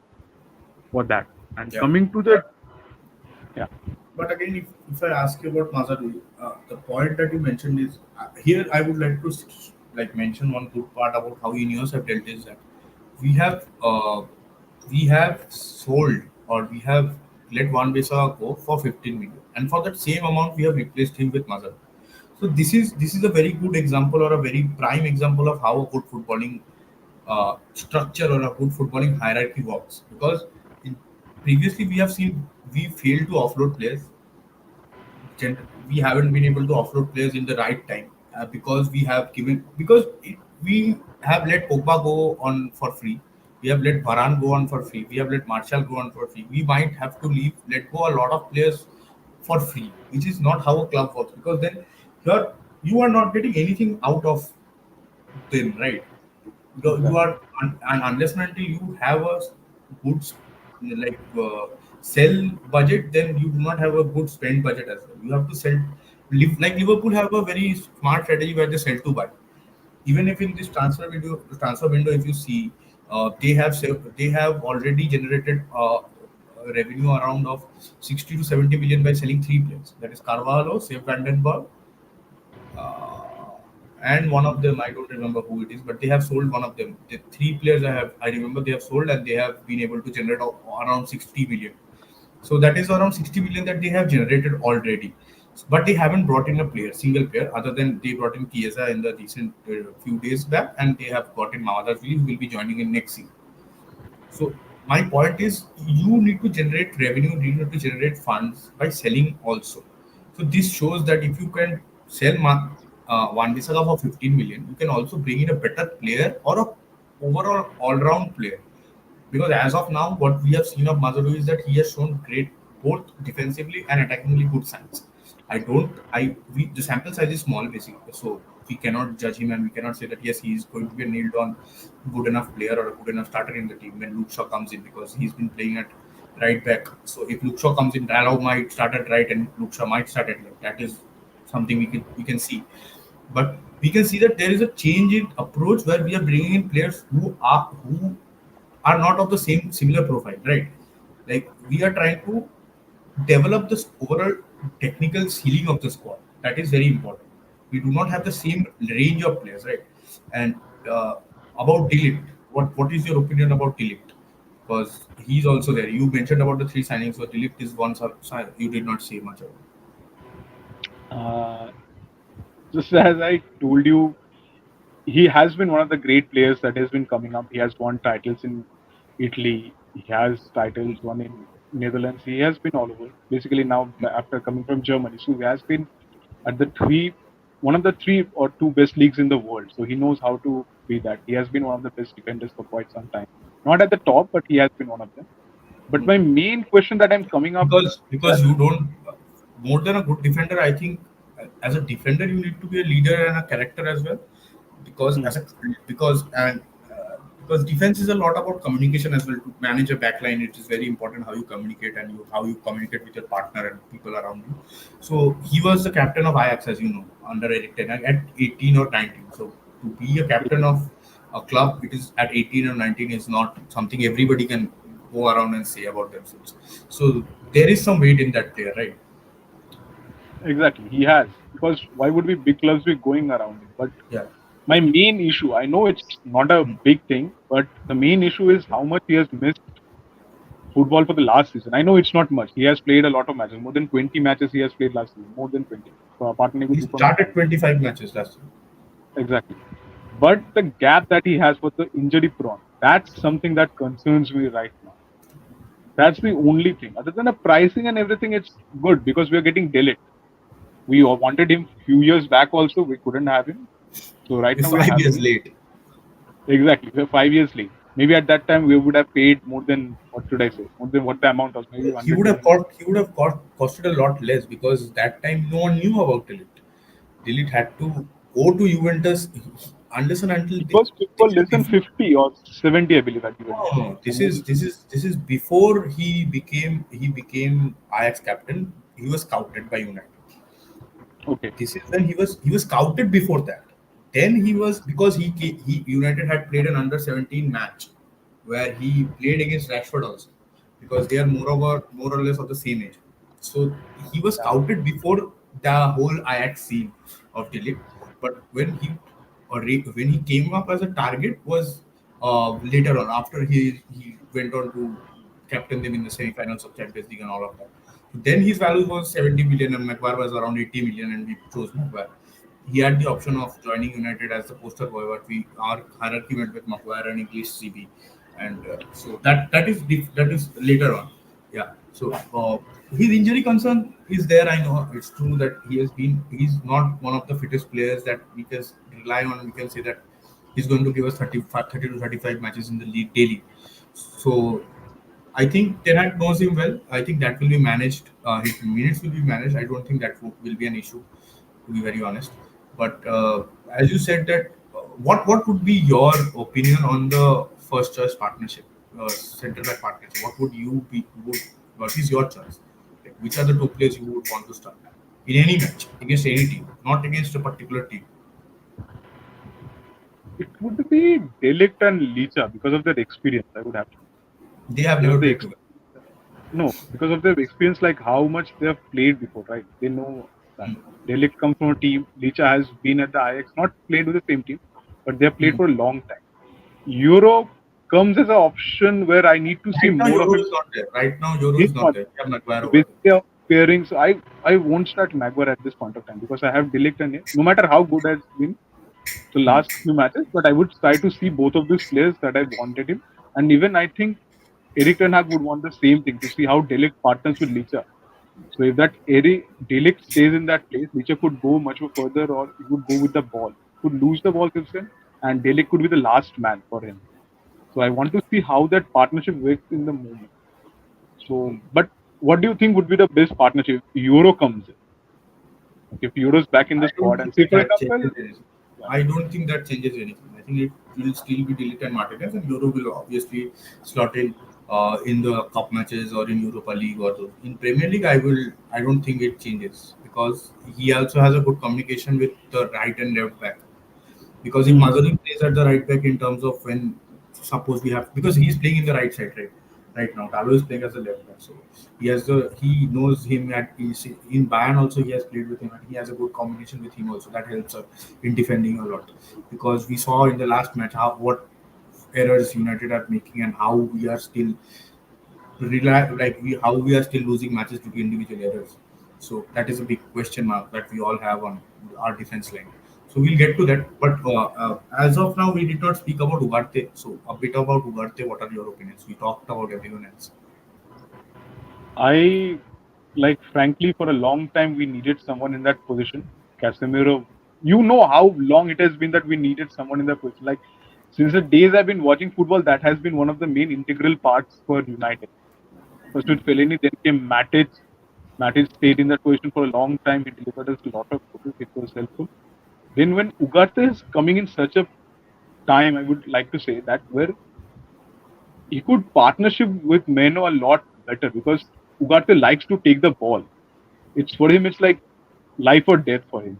for that. And Yeah. coming to the, yeah. But again, if I ask you about Mazarui, the point that you mentioned is here. I would like to like mention one good part about how Ineos have dealt is that we have uh, we have sold or we have let Van Bissaka go for 15 million, and for that same amount we have replaced him with Mazar. So this is a very good example or a very prime example of how a good footballing structure or a good footballing hierarchy works. Because in, previously we have seen we failed to offload players. We haven't been able to offload players in the right time because we have given because we have let Pogba go on for free. We have let Varane go on for free. We have let Martial go on for free. We might have to let go a lot of players for free, which is not how a club works. Because then you are not getting anything out of them, right? You Exactly. are and unless and until you have a good like sell budget, then you do not have a good spend budget as well. You have to sell. Like Liverpool have a very smart strategy where they sell to buy. Even if in this transfer window, if you see, they have already generated a revenue around of 60 to 70 million by selling three players. That is Carvalho, Save Vandenberg, uh, and one of them I don't remember who it is, but they have sold one of them. The three players I remember they have sold, and they have been able to generate around 60 million. So that is around 60 million that they have generated already. But they haven't brought in a player, single player, other than they brought in Chiesa in the recent few days back, and they have got in Mamadashvili, who will be joining in next season. So my point is, you need to generate revenue, you need to generate funds by selling also. So this shows that if you can sell Wan Bissaka for 15 million, you can also bring in a better player or a overall all-round player. Because as of now, what we have seen of Mazaru is that he has shown great both defensively and attackingly good signs. I don't. I we the sample size is small basically, so we cannot judge him and we cannot say that yes, he is going to be a nailed on good enough player or a good enough starter in the team when Luke Shaw comes in because he's been playing at right back. So if Luke Shaw comes in, Dallow might start at right and Luke Shaw might start at left. That is something we can see. But we can see that there is a change in approach where we are bringing in players who are not of the same similar profile, right? Like we are trying to develop this overall technical ceiling of the squad. That is very important. We do not have the same range of players, right? And uh, about Delict, what is your opinion about Delict? Because he's also there. You mentioned about the three signings, so Delict is one. You did not say much about. Uh, just as I told you, he has been one of the great players that has been coming up. He has won titles in Italy. He has titles won in Netherlands. He has been all over. Basically, now after coming from Germany, so he has been at the one of the three or two best leagues in the world. So he knows how to be that. He has been one of the best defenders for quite some time. Not at the top, but he has been one of them. But my Okay. main question that I'm coming up Because that you don't more than a good defender. I think as a defender you need to be a leader and a character as well. Because hmm, as a because and because defense is a lot about communication as well. To manage a backline, it is very important how you communicate and how you communicate with your partner and people around you. So he was the captain of Ajax, as you know, under Eric Ten Hag at 18 or 19. So to be a captain of a club, it is at 18 or 19 is not something everybody can go around and say about themselves. So there is some weight in that player, right? exactly he has, because why would we big clubs be going around him? But Yeah. My main issue, I know it's not a big thing, but the main issue is how much he has missed football for the last season. I know it's not much. He has played a lot of matches, more than 20 matches he has played last season, more than 20. So apart from He started 25 matches last year. exactly. But the gap that he has for the injury prone, that's something that concerns me right now. That's the only thing. Other than the pricing and everything, it's good because we are getting Delit. We all wanted him few years back also. We couldn't have him. So right He's now we're five having years him. late. Exactly. We're 5 years late. Maybe at that time we would have paid more than what should I say? More than what the amount was. Maybe 100 million. He would have costed a lot less because that time no one knew about Delete. Delete had to go to Juventus. Understand until It was this for is less than before. 50 or 70, I believe, at Juventus. No, Or more than this is before he became Ajax captain. He was scouted by United. okay. This is when he was scouted before that. Then he was because he United had played an under 17 match where he played against Rashford also because they are more or less of the same age. So he was scouted before the whole Ajax scene of Delict. But when he came up as a target was later on after he went on to captain them in the semi-finals of Champions League and all of that. Then his value was 70 million and Maguire was around 80 million and we chose Maguire. He had the option of joining United as the poster boy, but our hierarchy went with Maguire and English CB, and so that is later on. Yeah. So his injury concern is there. I know it's true that he's not one of the fittest players that we can rely on. We can say that he's going to give us 30 to 35 matches in the league daily. So I think Ten Hag knows him well. I think that will be managed. His minutes will be managed. I don't think that will be an issue, to be very honest. But as you said that, what would be your opinion on the first choice partnership, centre back partnership? What would you be? What is your choice? Like, which are the two players you would want to start in any match against any team, not against a particular team? It would be Delict and Licha because of their experience, I would have to. They have Because never of the played together. no, because of their experience, like how much they have played before, right? They know that. Delict comes from a team. Licha has been at the Ajax, not played with the same team, but they have played Hmm. for a long time. Euro comes as an option where I need to see Right now, more of Euro him. is not there. Right now, Euro He's is not not. there. We have Maguire So over there. basically, pairing. So I won't start Maguire at this point of time because I have Delict and him. No matter how good has been the Hmm. last few matches, but I would try to see both of these players that I wanted him. And even I think Eric Ten Hag would want the same thing to see how Delict partners with Licha. So if that Eric Delict stays in that place, Licha could go much more further or he would go with the ball. Could lose the ball, Christian, and Delict could be the last man for him. So I want to see how that partnership works in the moment. So, but what do you think would be the best partnership? If Euro comes in. Like if Euro's back in the I don't squad and think say, for that example, changes anything. I don't think that changes anything. I think it will still be Delete and Martinez, and Euro will obviously slot in the cup matches or in Europa League or those. In Premier League. I don't think it changes because he also has a good communication with the right and left back. Because if hmm, Mazurin plays at the right back in terms of when suppose we have because he's playing in the right side right now. Talo is playing as a left back, so he knows him in Bayern also he has played with him and he has a good combination with him also that helps in defending a lot because we saw in the last match how what errors United are making and how we are still how we are still losing matches due to individual errors. So that is a big question mark that we all have on our defense line. So we'll get to that. But as of now, we did not speak about Ugarte. So a bit about Ugarte. What are your opinions? We talked about everyone else. I like frankly for a long time we needed someone in that position. Casemiro, you know how long it has been that we needed someone in that position. Like since the days I've been watching football, that has been one of the main integral parts for United. First with Fellaini, then came Matic. Matic stayed in that position for a long time. He delivered us a lot of goals. It was helpful. Then when Ugarte is coming in such a time, I would like to say that where he could partnership with Meno a lot better because Ugarte likes to take the ball. It's for him. It's like life or death for him.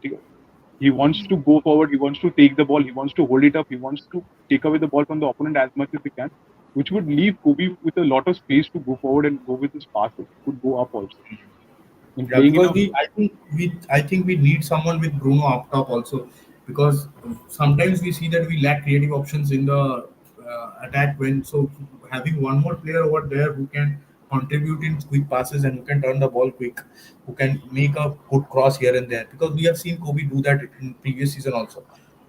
He wants to go forward. He wants to take the ball. He wants to hold it up. He wants to take away the ball from the opponent as much as he can, which would leave Kobe with a lot of space to go forward and go with his passes. He could go up also. In Yeah, playing in because a I think we need someone with Bruno up top also. because sometimes we see that we lack creative options in the attack when so having one more player over there who can contribute in quick passes and who can turn the ball quick, who can make a good cross here and there, because we have seen Kobe do that in previous season also.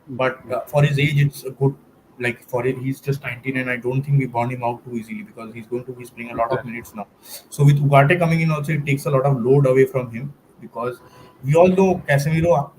But Yeah. for his age it's a good, like for it he's just 19 and I don't think we bond him out too easily because he's playing a lot of Exactly. minutes now. So with Ugarte coming in also it takes a lot of load away from him, because we all know Casemiro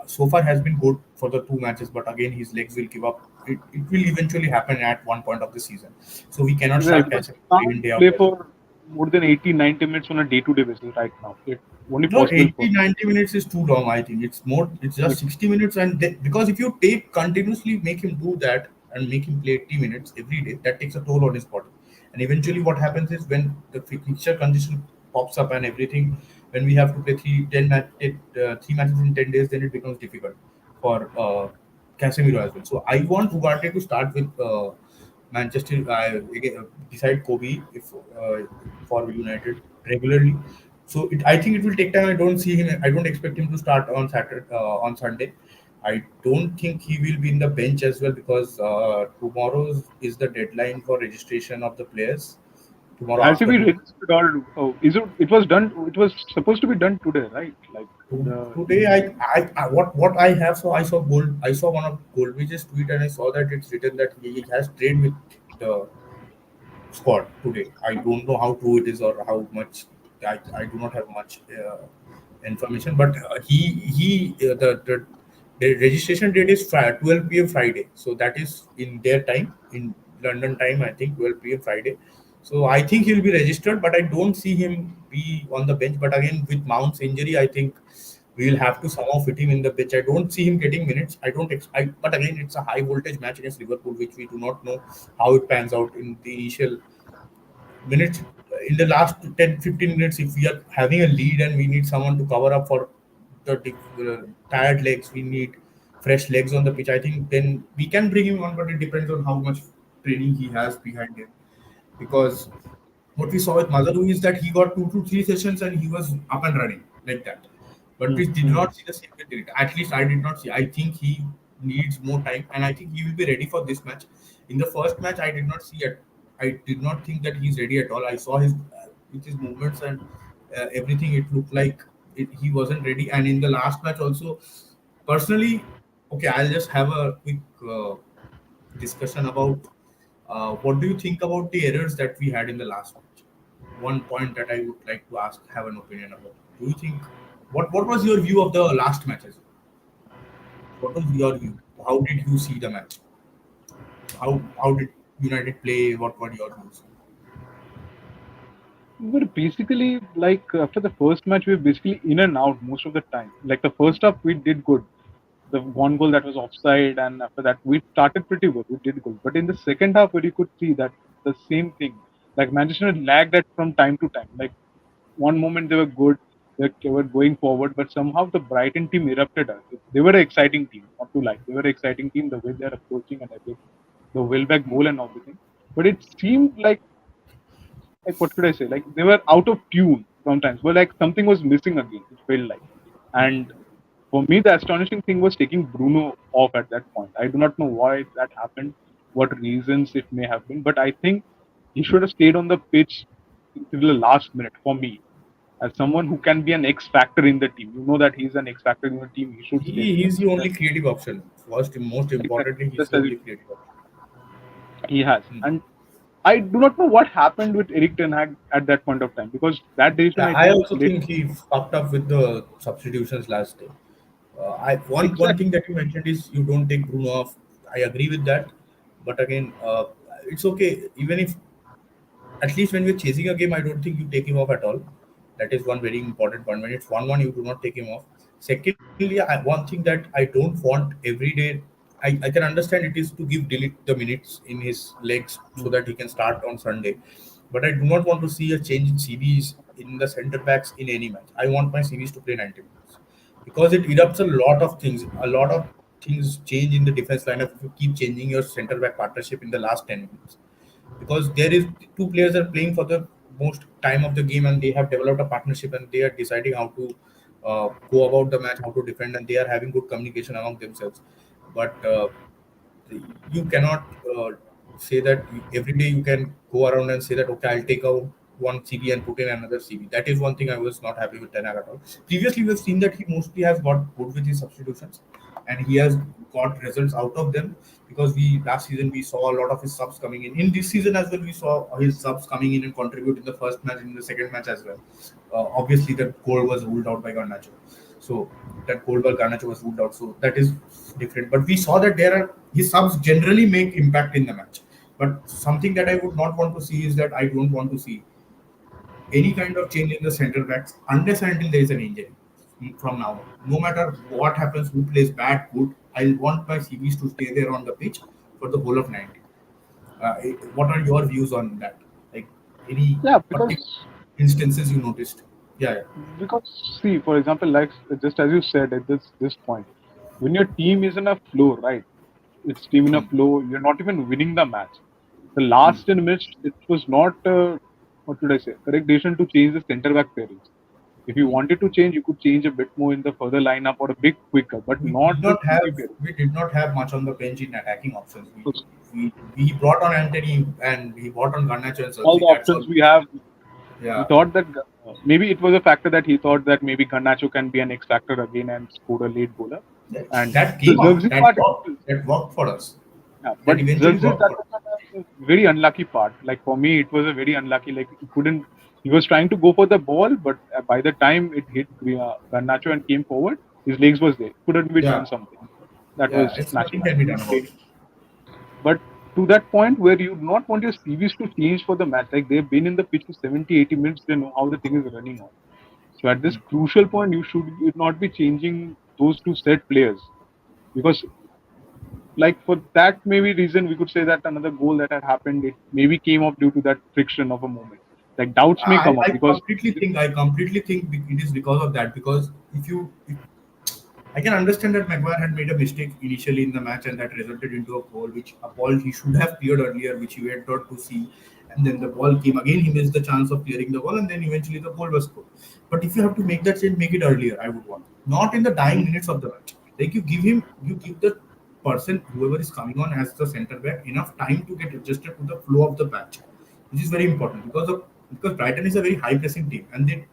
so far has been good for the two matches, but again his legs will give up. It will eventually happen at one point of the season. So we cannot Yeah, start because Casemiro you day in can't day out play as well. for more than 80, 90 minutes on a day-to-day basis right now. It's only No, possible for 80, 90 minutes is too long, I think. It's more, it's just like 60 minutes. And because if you take continuously, make him do that and make him play 80 minutes every day, that takes a toll on his body. And eventually, what happens is when the fixture condition pops up and everything, when we have to play 3 matches in 10 days, then it becomes difficult for Casemiro as well. So I want Ugarte to start with Manchester, beside Kobe if for United regularly. So I think it will take time. I don't see him. I don't expect him to start on Saturday on Sunday. I don't think he will be in the bench as well because tomorrow is the deadline for registration of the players. Tomorrow has to be afternoon. registered or is it? It was done. It was supposed to be done today, right? Like the Today, I what I have. So I saw gold. I saw one of Goldwich's tweet, and I saw that it's written that he has trained with the squad today. I don't know how true it is or how much. I do not have much information, but the registration date is 12 p.m. Friday, so that is in their time in London time. I think 12 p.m. Friday. So I think he'll be registered, but I don't see him be on the bench. But again, with Mount's injury, I think we'll have to somehow fit him in the pitch. I don't see him getting minutes. But again, it's a high voltage match against Liverpool, which we do not know how it pans out in the initial minutes. In the last 10 15 minutes, if we are having a lead and we need someone to cover up for tired legs, we need fresh legs on the pitch, I think then we can bring him on, but it depends on how much training he has behind him. Because what we saw with Mazaru is that he got 2 to 3 sessions and he was up and running like that. But we did mm. not see the same with Derek. At least I did not see. I think he needs more time, and I think he will be ready for this match. In the first match, I did not see it. I did not think that he's ready at all. I saw his with his movements and everything. It looked like he wasn't ready. And in the last match also, personally, okay, I'll just have a quick discussion about what do you think about the errors that we had in the last match? One point that I would like to ask, have an opinion about. Do you think what was your view of the last matches? What was your view? How did you see the match? How did United play? What were your views? We were basically like after the first match, we were basically in and out most of the time. Like the first half, we did good. The one goal that was offside, and after that, we started pretty good. We did good. But in the second half, where you could see that the same thing, like Manchester United lagged that from time to time. Like one moment they were good, they were going forward, but somehow the Brighton team erupted us. They were an exciting team, not to lie. They were an exciting team, the way they're approaching and everything, the Welbeck goal and everything. But it seemed like what could I say? Like they were out of tune sometimes. But like something was missing again. It felt like, and for me, the astonishing thing was taking Bruno off at that point. I do not know why that happened, what reasons it may have been, but I think he should have stayed on the pitch till the last minute. For me, as someone who can be an X factor in the team, you know that he's an X factor in the team. He should stay there. He's the only creative option. First, most Exactly. importantly, he's Just the as only creative option. he has, Hmm. and I do not know what happened with Eric Ten Hag at that point of time because that decision Yeah, I I think also led think he fucked up with the substitutions last day. I one exactly. thing that you mentioned is you don't take Bruno off. I agree with that, but again, it's okay. Even if at least when we're chasing a game, I don't think you take him off at all. That is one very important point. When it's 1-1, you do not take him off. Secondly, one thing that I don't want every day. I can understand it is to give delete the minutes in his legs so Hmm. that he can start on Sunday. But I do not want to see a change in CVs in the center backs in any match. I want my CVs to play 90 minutes because it erupts a lot of things. A lot of things change in the defense lineup if you keep changing your center back partnership in the last 10 minutes, because there is two players are playing for the most time of the game and they have developed a partnership and they are deciding how to go about the match, how to defend, and they are having good communication among themselves. But you cannot say that every day you can go around and say that okay, I'll take out one CB and put in another CB. That is one thing I was not happy with Ten Hag at all. Previously, we've seen that he mostly has got good with his substitutions, and he has got results out of them because we last season we saw a lot of his subs coming in. In this season as well, we saw his subs coming in and contribute in the first match, in the second match as well. Obviously, the goal was ruled out by Garnacho. So that goal by Garnacho was ruled out. So that is different. But we saw that there are his subs generally make impact in the match. But something that I would not want to see is that I don't want to see any kind of change in the center backs unless and until there is an injury from now on. No matter what happens, who plays bad, good, I want my CBs to stay there on the pitch for the whole of 90. What are your views on that? Like any Yeah, particular because instances you noticed? Yeah, yeah. see, for example, like just as you said at this point, when your team is in a flow, right? It's team in a Hmm. flow. You're not even winning the match. The Hmm. last 10 minutes, it was not what should I say? Correct decision to change the centre back pairings. If you Hmm. wanted to change, you could change a bit more in the further lineup or a bit quicker, but we not did the not CP have pairing. we did not have much on the bench in attacking options. So We brought on Anthony and he brought on Garnacho and all Chelsea. the That's all. options we have, we Yeah, thought that maybe it was a factor that he thought that maybe Garnacho can be an X factor again and score a late bowler. And that the came out. Xerxes part, That worked for us. yeah, That but eventually Xerxes, worked that for us. was a very unlucky part. Like for me, it was a very unlucky. Like he couldn't. He was trying to go for the ball, but by the time it hit Garnacho and came forward, his legs was there. Couldn't be done Yeah, something. That yeah. was It's nothing can be done about naturally. it. But to that point where you do not want your CVs to change for the match, like they've been in the pitch for 70, 80 minutes, they know how the thing is running on. So at this Hmm. crucial point, you not be changing those two set players because, like for that maybe reason, we could say that another goal that had happened, it maybe came up due to that friction of a moment. Like doubts may come up because I completely think it is because of that. Because if I can understand that Maguire had made a mistake initially in the match, and that resulted into a goal, which a ball he should have cleared earlier, which he went out to see. And then the ball came again. He missed the chance of clearing the ball, and then eventually the goal was scored. But if you have to make that change, make it earlier. I would want, not in the dying minutes of the match. Like you give the person whoever is coming on as the centre back enough time to get adjusted to the flow of the match, which is very important because Brighton is a very high pressing team, and they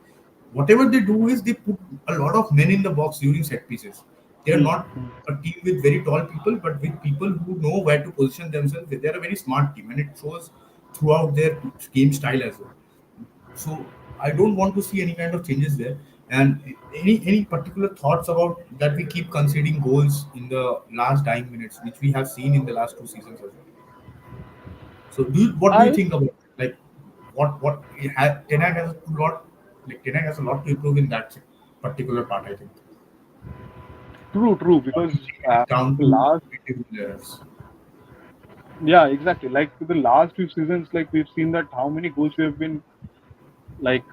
whatever they do is they put a lot of men in the box during set pieces. They are not a team with very tall people, but with people who know where to position themselves. They are a very smart team, and it shows throughout their game style as well. So I don't want to see any kind of changes there. And any particular thoughts about that we keep conceding goals in the last dying minutes, which we have seen in the last two seasons as well. So what do you I think about like Ten Hag has a lot Ten Hag has a lot to improve in that particular part. I think true because it's down the to last individual errors. yeah exactly like the last few seasons like we've seen that how many goals we have been like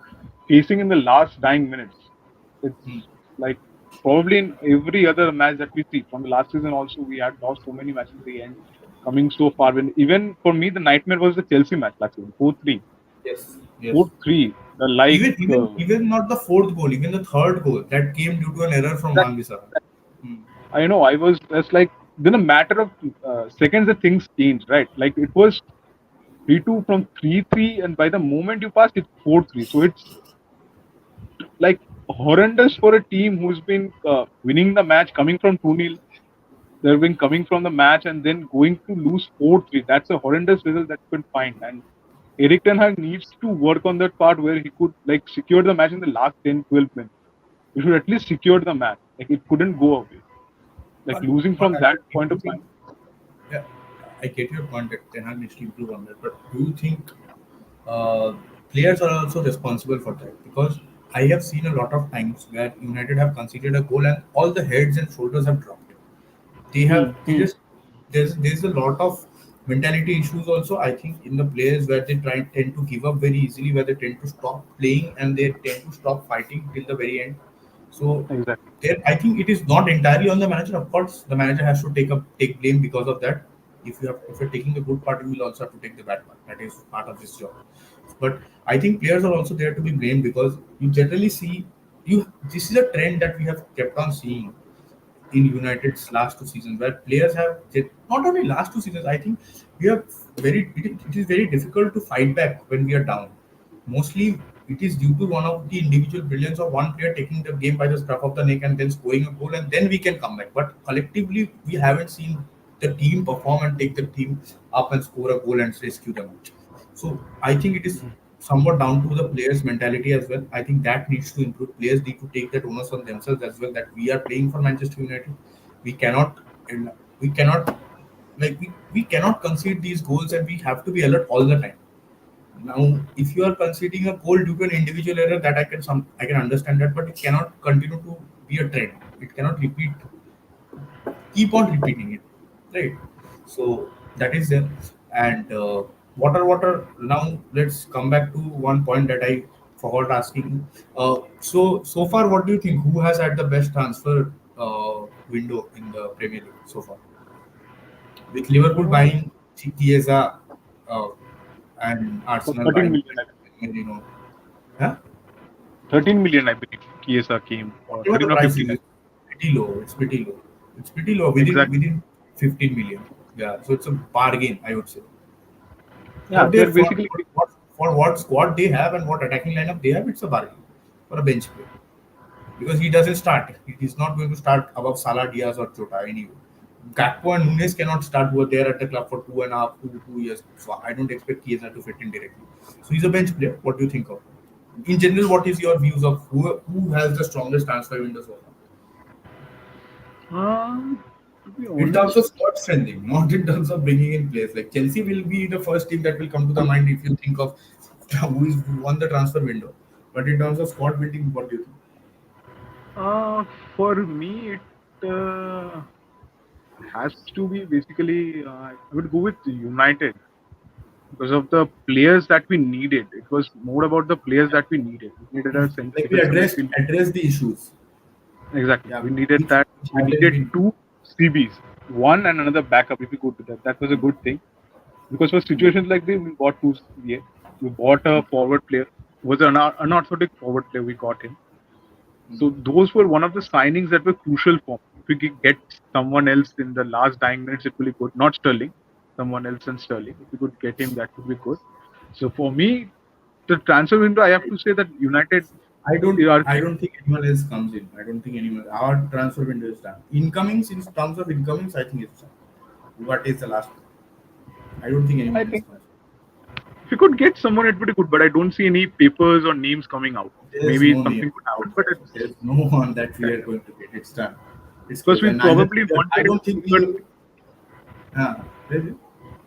facing in the last dying minutes. It's Hmm. like probably in every other match that we see from the last season also we had lost so many matches at the end coming so far when even for me the nightmare was the Chelsea match last season 4-3 Yes. Yes. 4-3 the like Even not the fourth goal, even the third goal that came due to an error from that, Wan Bissaka. that Hmm. I know I was that's like within a matter of seconds the things changed right like it was 3-2 from 3-3 and by the moment you passed it's 4-3 so it's like horrendous for a team who's been winning the match coming from 2-0. They've been coming from the match and then going to lose 4-3. That's a horrendous result that you can find. And Eric Ten Hag needs to work on that part where he could like secure the match in the last 10, 12 minutes. He should at least secure the match. Like it couldn't go away. Like But losing but from I that do point of you think time. yeah, I get your point that Ten Hag needs to improve on that. But do you think uh, players are also responsible for that? Because I have seen a lot of times where United have conceded a goal and all the heads and shoulders have dropped. They just there's a lot of mentality issues also. I think in the players where they tend to give up very easily, where they tend to stop playing and they tend to stop fighting till the very end. So Exactly. there, I think it is not entirely on the manager. Of course, the manager has to take blame because of that. If you're taking the good part, you will also have to take the bad part. That is part of this job. But I think players are also there to be blamed because you generally see you this is a trend that we have kept on seeing in United's last 2 seasons, where players have not only last 2 seasons. I think we have it is very difficult to fight back when we are down. Mostly, it is due to one of the individual brilliance of one player taking the game by the scruff of the neck and then scoring a goal, and then we can come back. But collectively, we haven't seen the team perform and take the team up and score a goal and rescue the match. So I think it is somewhat down to the players' mentality as well. I think that needs to improve. Players need to take that onus on themselves as well. That we are playing for Manchester United, we cannot and we cannot we cannot concede these goals, and we have to be alert all the time. Now, if you are conceding a goal due to an individual error, that I can understand that, but it cannot continue to be a trend. It cannot keep on repeating it, right? So that is there. And water. Now let's come back to one point that I forgot asking. So far, what do you think? Who has had the best transfer window in the Premier League so far? With Liverpool Uh, buying Chiesa uh, and for Arsenal 13 buying million, I believe. Merino. Huh? 13 million, I believe. Chiesa came, or Whatever 13 the or price 15. is, it's pretty low. It's pretty low. It's pretty low Exactly. within 15 million. Yeah, so it's a bargain, I would say. For Yeah, their they're basically. for what squad they have and what attacking lineup they have, it's a bargain for a bench player because he doesn't start. He is not going to start above Salah, Diaz, or Jota anyway. Gakpo and Nunes cannot start who are there at the club for 2.5 2 2 years. So I don't expect Chiesa to fit in directly. So he's a bench player. What do you think of? In general, what is your views of who has the strongest transfer window so far? To be In terms of honest, squad strengthening, not in terms of bringing in players. Like Chelsea will be the first team that will come to the mind if you think of who won the transfer window. But in terms of squad building, what do you think? uh, for me, it has to be basically. I would go with United because of the players that we needed. It was more about the players that we needed. We needed a Like we defensive midfield. address the issues. Exactly. Yeah, We needed which that. We haven't needed been. two CBs, one and another backup if we go to that. That was a good thing. Because for situations like this, we bought two CBA. We bought a forward player. It was an unorthodox forward player. We got him. So those were one of the signings that were crucial for me. If we could get someone else in the last dying minutes, it will be good. Not Sterling, someone else in Sterling. If we could get him, that would be good. So for me, the transfer window, I have to say that United are I don't think anyone else comes in. I don't think anyone. Our transfer window is done. Incomings in terms of incomings, I think it's done. What is the last one? I don't think I anyone else think comes. if you could get someone, it would be good. But I don't see any papers or names coming out. There's Maybe no name something could out happen, but there. it's There's no one that we are going to get. It's done. It's because closed. we And probably I wanted don't think we. Ugarte. Really?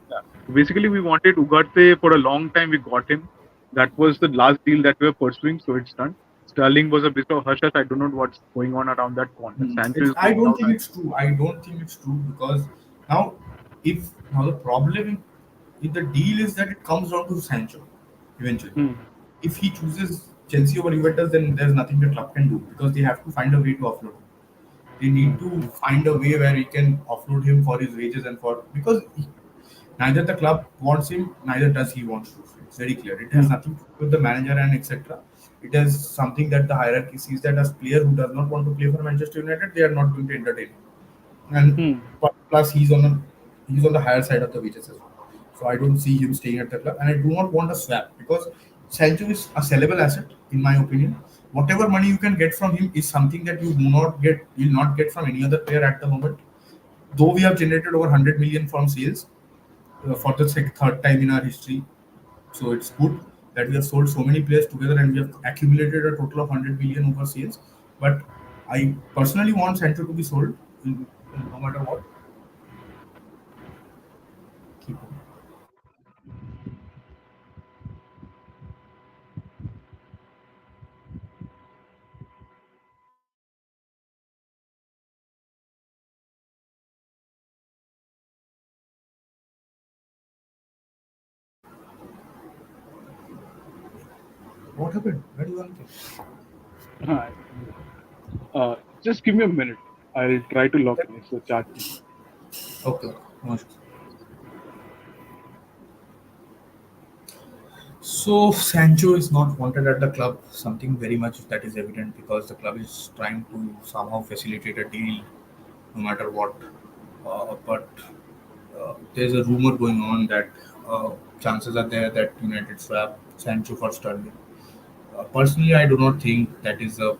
Yeah. Basically, we wanted Ugarte for a long time. We got him. That was the last deal that we were pursuing, so it's done. Sterling was a bit of hush hush. I don't know what's going on around that corner. Sancho It's. is I going don't out. think it's true. I don't think it's true because now, if now the problem with the deal is that it comes down to Sancho eventually. Hmm. If he chooses Chelsea over Juventus, then there's nothing the club can do because they have to find a way to offload him. They need to Hmm. find a way where he can offload him for his wages and for because neither the club wants him, neither does he want to. It's very clear. It has Hmm. nothing to do with the manager and etc. It is something that the hierarchy sees that as player who does not want to play for Manchester United, they are not going to entertain him. And Hmm. plus, he's on the higher side of the wages as well. So I don't see him staying at the club, and I do not want a swap because Sancho is a sellable asset in my opinion. Whatever money you can get from him is something that you'll not get from any other player at the moment. Though we have generated over 100 million from sales for the third time in our history, so it's good that we have sold so many players together and we have accumulated a total of 100 million over sales. But I personally want Sancho to be sold no matter what. Keep on. What happened? Where do you want to? Hi. Just give me a minute. I'll try to log in. It's a chat. Okay. No issues. So Sancho is not wanted at the club. Something very much that is evident because the club is trying to somehow facilitate a deal, no matter what. But there's a rumor going on that chances are there that United swap Sancho for Sterling. Personally, I do not think that is a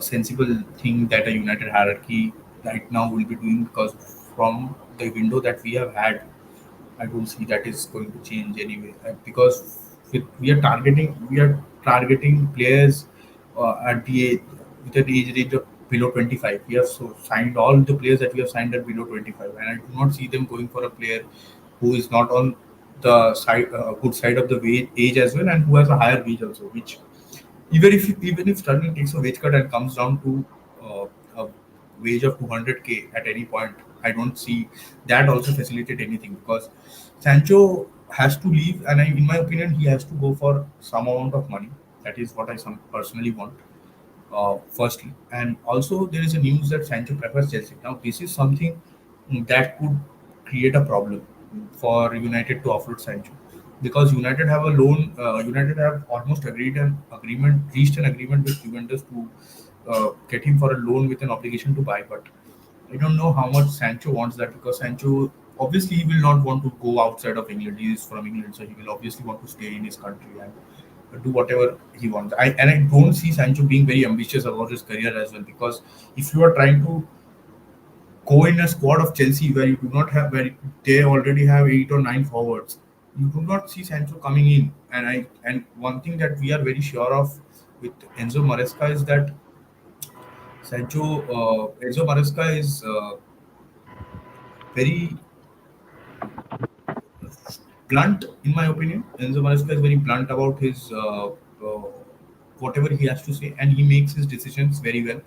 sensible thing that a United hierarchy right now will be doing because from the window that we have had, I don't see that is going to change anyway. Because we are targeting players at the age, with an age range of below 25. We have signed all the players that we have signed at below 25, and I do not see them going for a player who is not on the good side of the age as well, and who has a higher wage also, which even if Sterling takes a wage cut and comes down to a wage of 200K at any point, I don't see that also facilitate anything because Sancho has to leave, and in my opinion, he has to go for some amount of money. That is what I personally want. Firstly, and also there is a news that Sancho prefers Chelsea. Now, this is something that could create a problem for United to offload Sancho because United have a loan. United have almost reached an agreement with Juventus to get him for a loan with an obligation to buy. But I don't know how much Sancho wants that because Sancho obviously he will not want to go outside of England. He is from England, so he will obviously want to stay in his country and do whatever he wants. I don't see Sancho being very ambitious about his career as well because if you are trying to go in a squad of Chelsea where you do not have where they already have 8 or 9 forwards, you do not see Sancho coming in. And one thing that we are very sure of with Enzo Maresca is that Enzo Maresca is very blunt, in my opinion. Enzo Maresca is very blunt about his whatever he has to say, and he makes his decisions very well,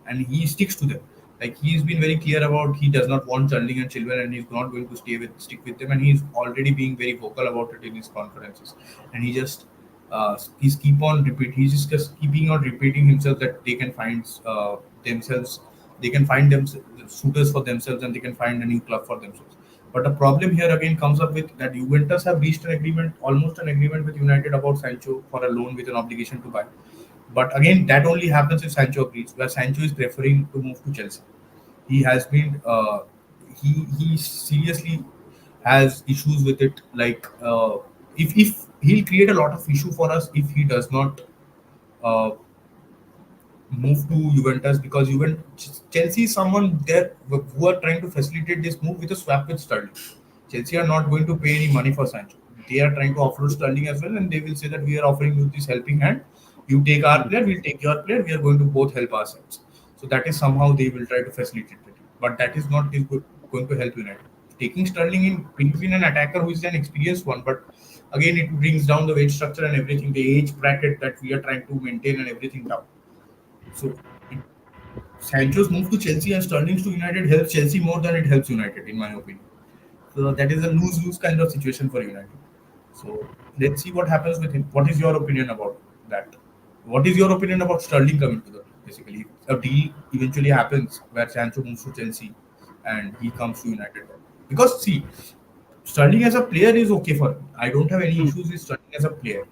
and he sticks to them. Like he's been very clear about he does not want Sterling and Chilwell, and he's not going to stick with them, and he's already being very vocal about it in his conferences, and he's just keeping on repeating himself that they can find themselves, they can find them suitors for themselves, and they can find a new club for themselves. But the problem here again comes up with that Juventus have reached an agreement, almost an agreement with United about Sancho for a loan with an obligation to buy. But again, that only happens if Sancho agrees, where Sancho is preferring to move to Chelsea. He has been, he seriously has issues with it. Like, if he'll create a lot of issue for us if he does not uh, move to Juventus because Chelsea is someone there who are trying to facilitate this move with a swap with Sterling. Chelsea are not going to pay any money for Sancho. They are trying to offload Sterling as well, and they will say that we are offering you this helping hand. You take our player, we'll take your player. We are going to both help ourselves. So that is somehow they will try to facilitate it. But that is not going to help United. Taking Sterling in brings in an attacker who is an experienced one, but again it brings down the wage structure and everything, the age bracket that we are trying to maintain and everything down. So it, Sancho's move to Chelsea and Sterling's to United helps Chelsea more than it helps United, in my opinion. So that is a lose-lose kind of situation for United. So let's see what happens with him. What is your opinion about that? What is your opinion about Sterling coming to the team? Basically, a deal eventually happens where Sancho moves to Chelsea and he comes to United. Because see, Sterling as a player is okay for me. I don't have any Hmm. issues with Sterling as a player.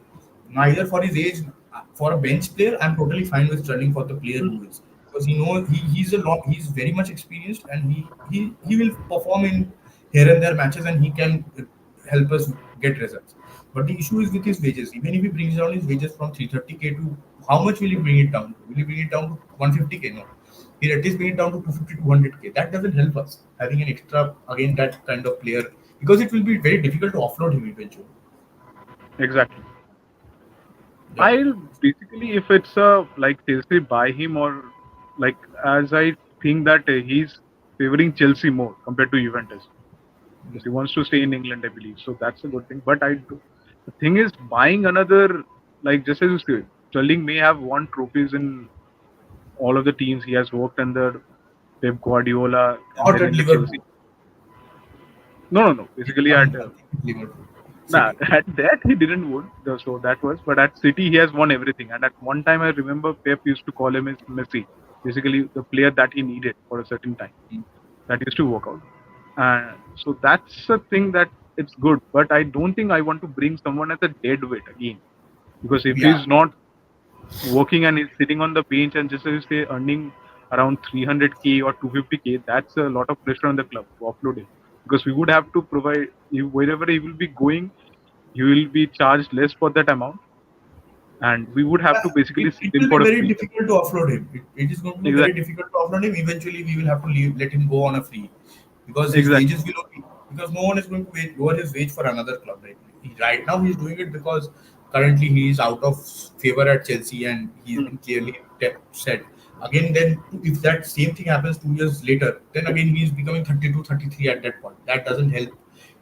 Neither for his age, for a bench player, I'm totally fine with Sterling for the player who is. Because he's very much experienced and he will perform in here and there matches and he can help us get results. But the issue is with his wages. Even if he brings down his wages from 330K to how much will he bring it down to? Will he bring it down to 150K? No. He'll at least bring it down to 250, 200K. That doesn't help us having an extra, again, that kind of player because it will be very difficult to offload him eventually. Exactly. Yeah. I'll basically, if it's a like Chelsea buy him or like as I think that he's favoring Chelsea more compared to Juventus Yeah. because he wants to stay in England, I believe. So that's a good thing. But the thing is, buying another like just as you said, Sterling may have won trophies in all of the teams he has worked under Pep Guardiola and Not then at in the Chelsea. Liverpool. No. He Basically, won at nothing at Liverpool. nah, City. at that he didn't win. So that was, but at City he has won everything. And at one time I remember Pep used to call him as Messi, basically the player that he needed for a certain time. Mm. That used to work out. And so that's a thing that it's good, but I don't think I want to bring someone as a dead weight again. Because if Yeah, he's not working and he's sitting on the bench and just as you say earning around 300k or 250k, that's a lot of pressure on the club to offload him. Because we would have to provide you wherever he will be going, he will be charged less for that amount, and we would have yeah, to basically sit it him will be for a very free. difficult to offload him. It is going to be very Exactly, difficult to offload him. Eventually, we will have to let him go on a free because his exactly. wages will only, because no one is going to lower his wage for another club. Right now, he's doing it because currently he is out of favor at Chelsea and he's Hmm. been clearly said. Again, then if that same thing happens 2 years later, then again he is becoming 32, 33 at that point. That doesn't help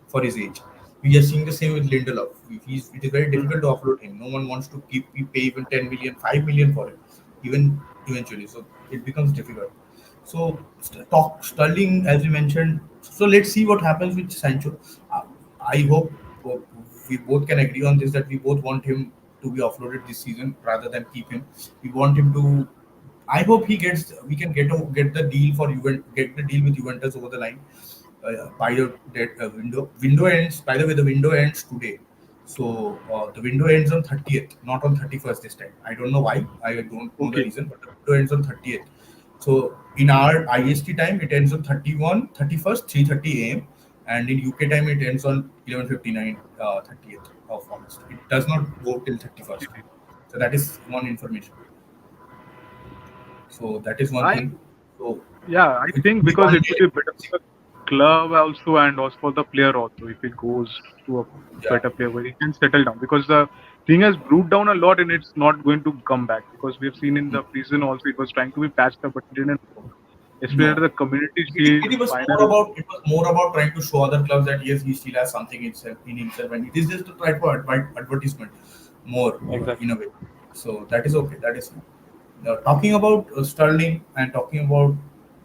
for his age. We are seeing the same with Lindelof. It is very Hmm. difficult to offload him. No one wants to pay even 10 million, 5 million for him, even eventually. So it becomes difficult. So talk Sterling, as you mentioned. So let's see what happens with Sancho. Uh, I hope uh, we both can agree on this, that we both want him to be offloaded this season rather than keep him. We want him to. I hope he gets. We can get the deal for get the deal with Juventus over the line by the window. Window ends. By the way, the window ends today. So the window ends on 30th, not on 31st this time. I don't know why. I don't know the Okay, reason, but the window ends on 30th. So in our IST time, it ends on 31st, 3:30 a.m. And in UK time, it ends on 11:59, 30th of August. It does not go till 31st. okay. So that is one information. So that is one I thing. So Yeah, I it think will be because one it will day. be better for the club also and also for the player also if it goes to a Yeah. better player where he can settle down because the thing has brewed down a lot and it's not going to come back because we've seen in the preseason also it was trying to be patched up but it didn't work. Especially No. the Community Shield final. It was more about trying to show other clubs that yes, he still has something in himself, and it is just a try for advertisement, more in Exactly. a way. So that is okay. That is fine. Talking about Sterling and talking about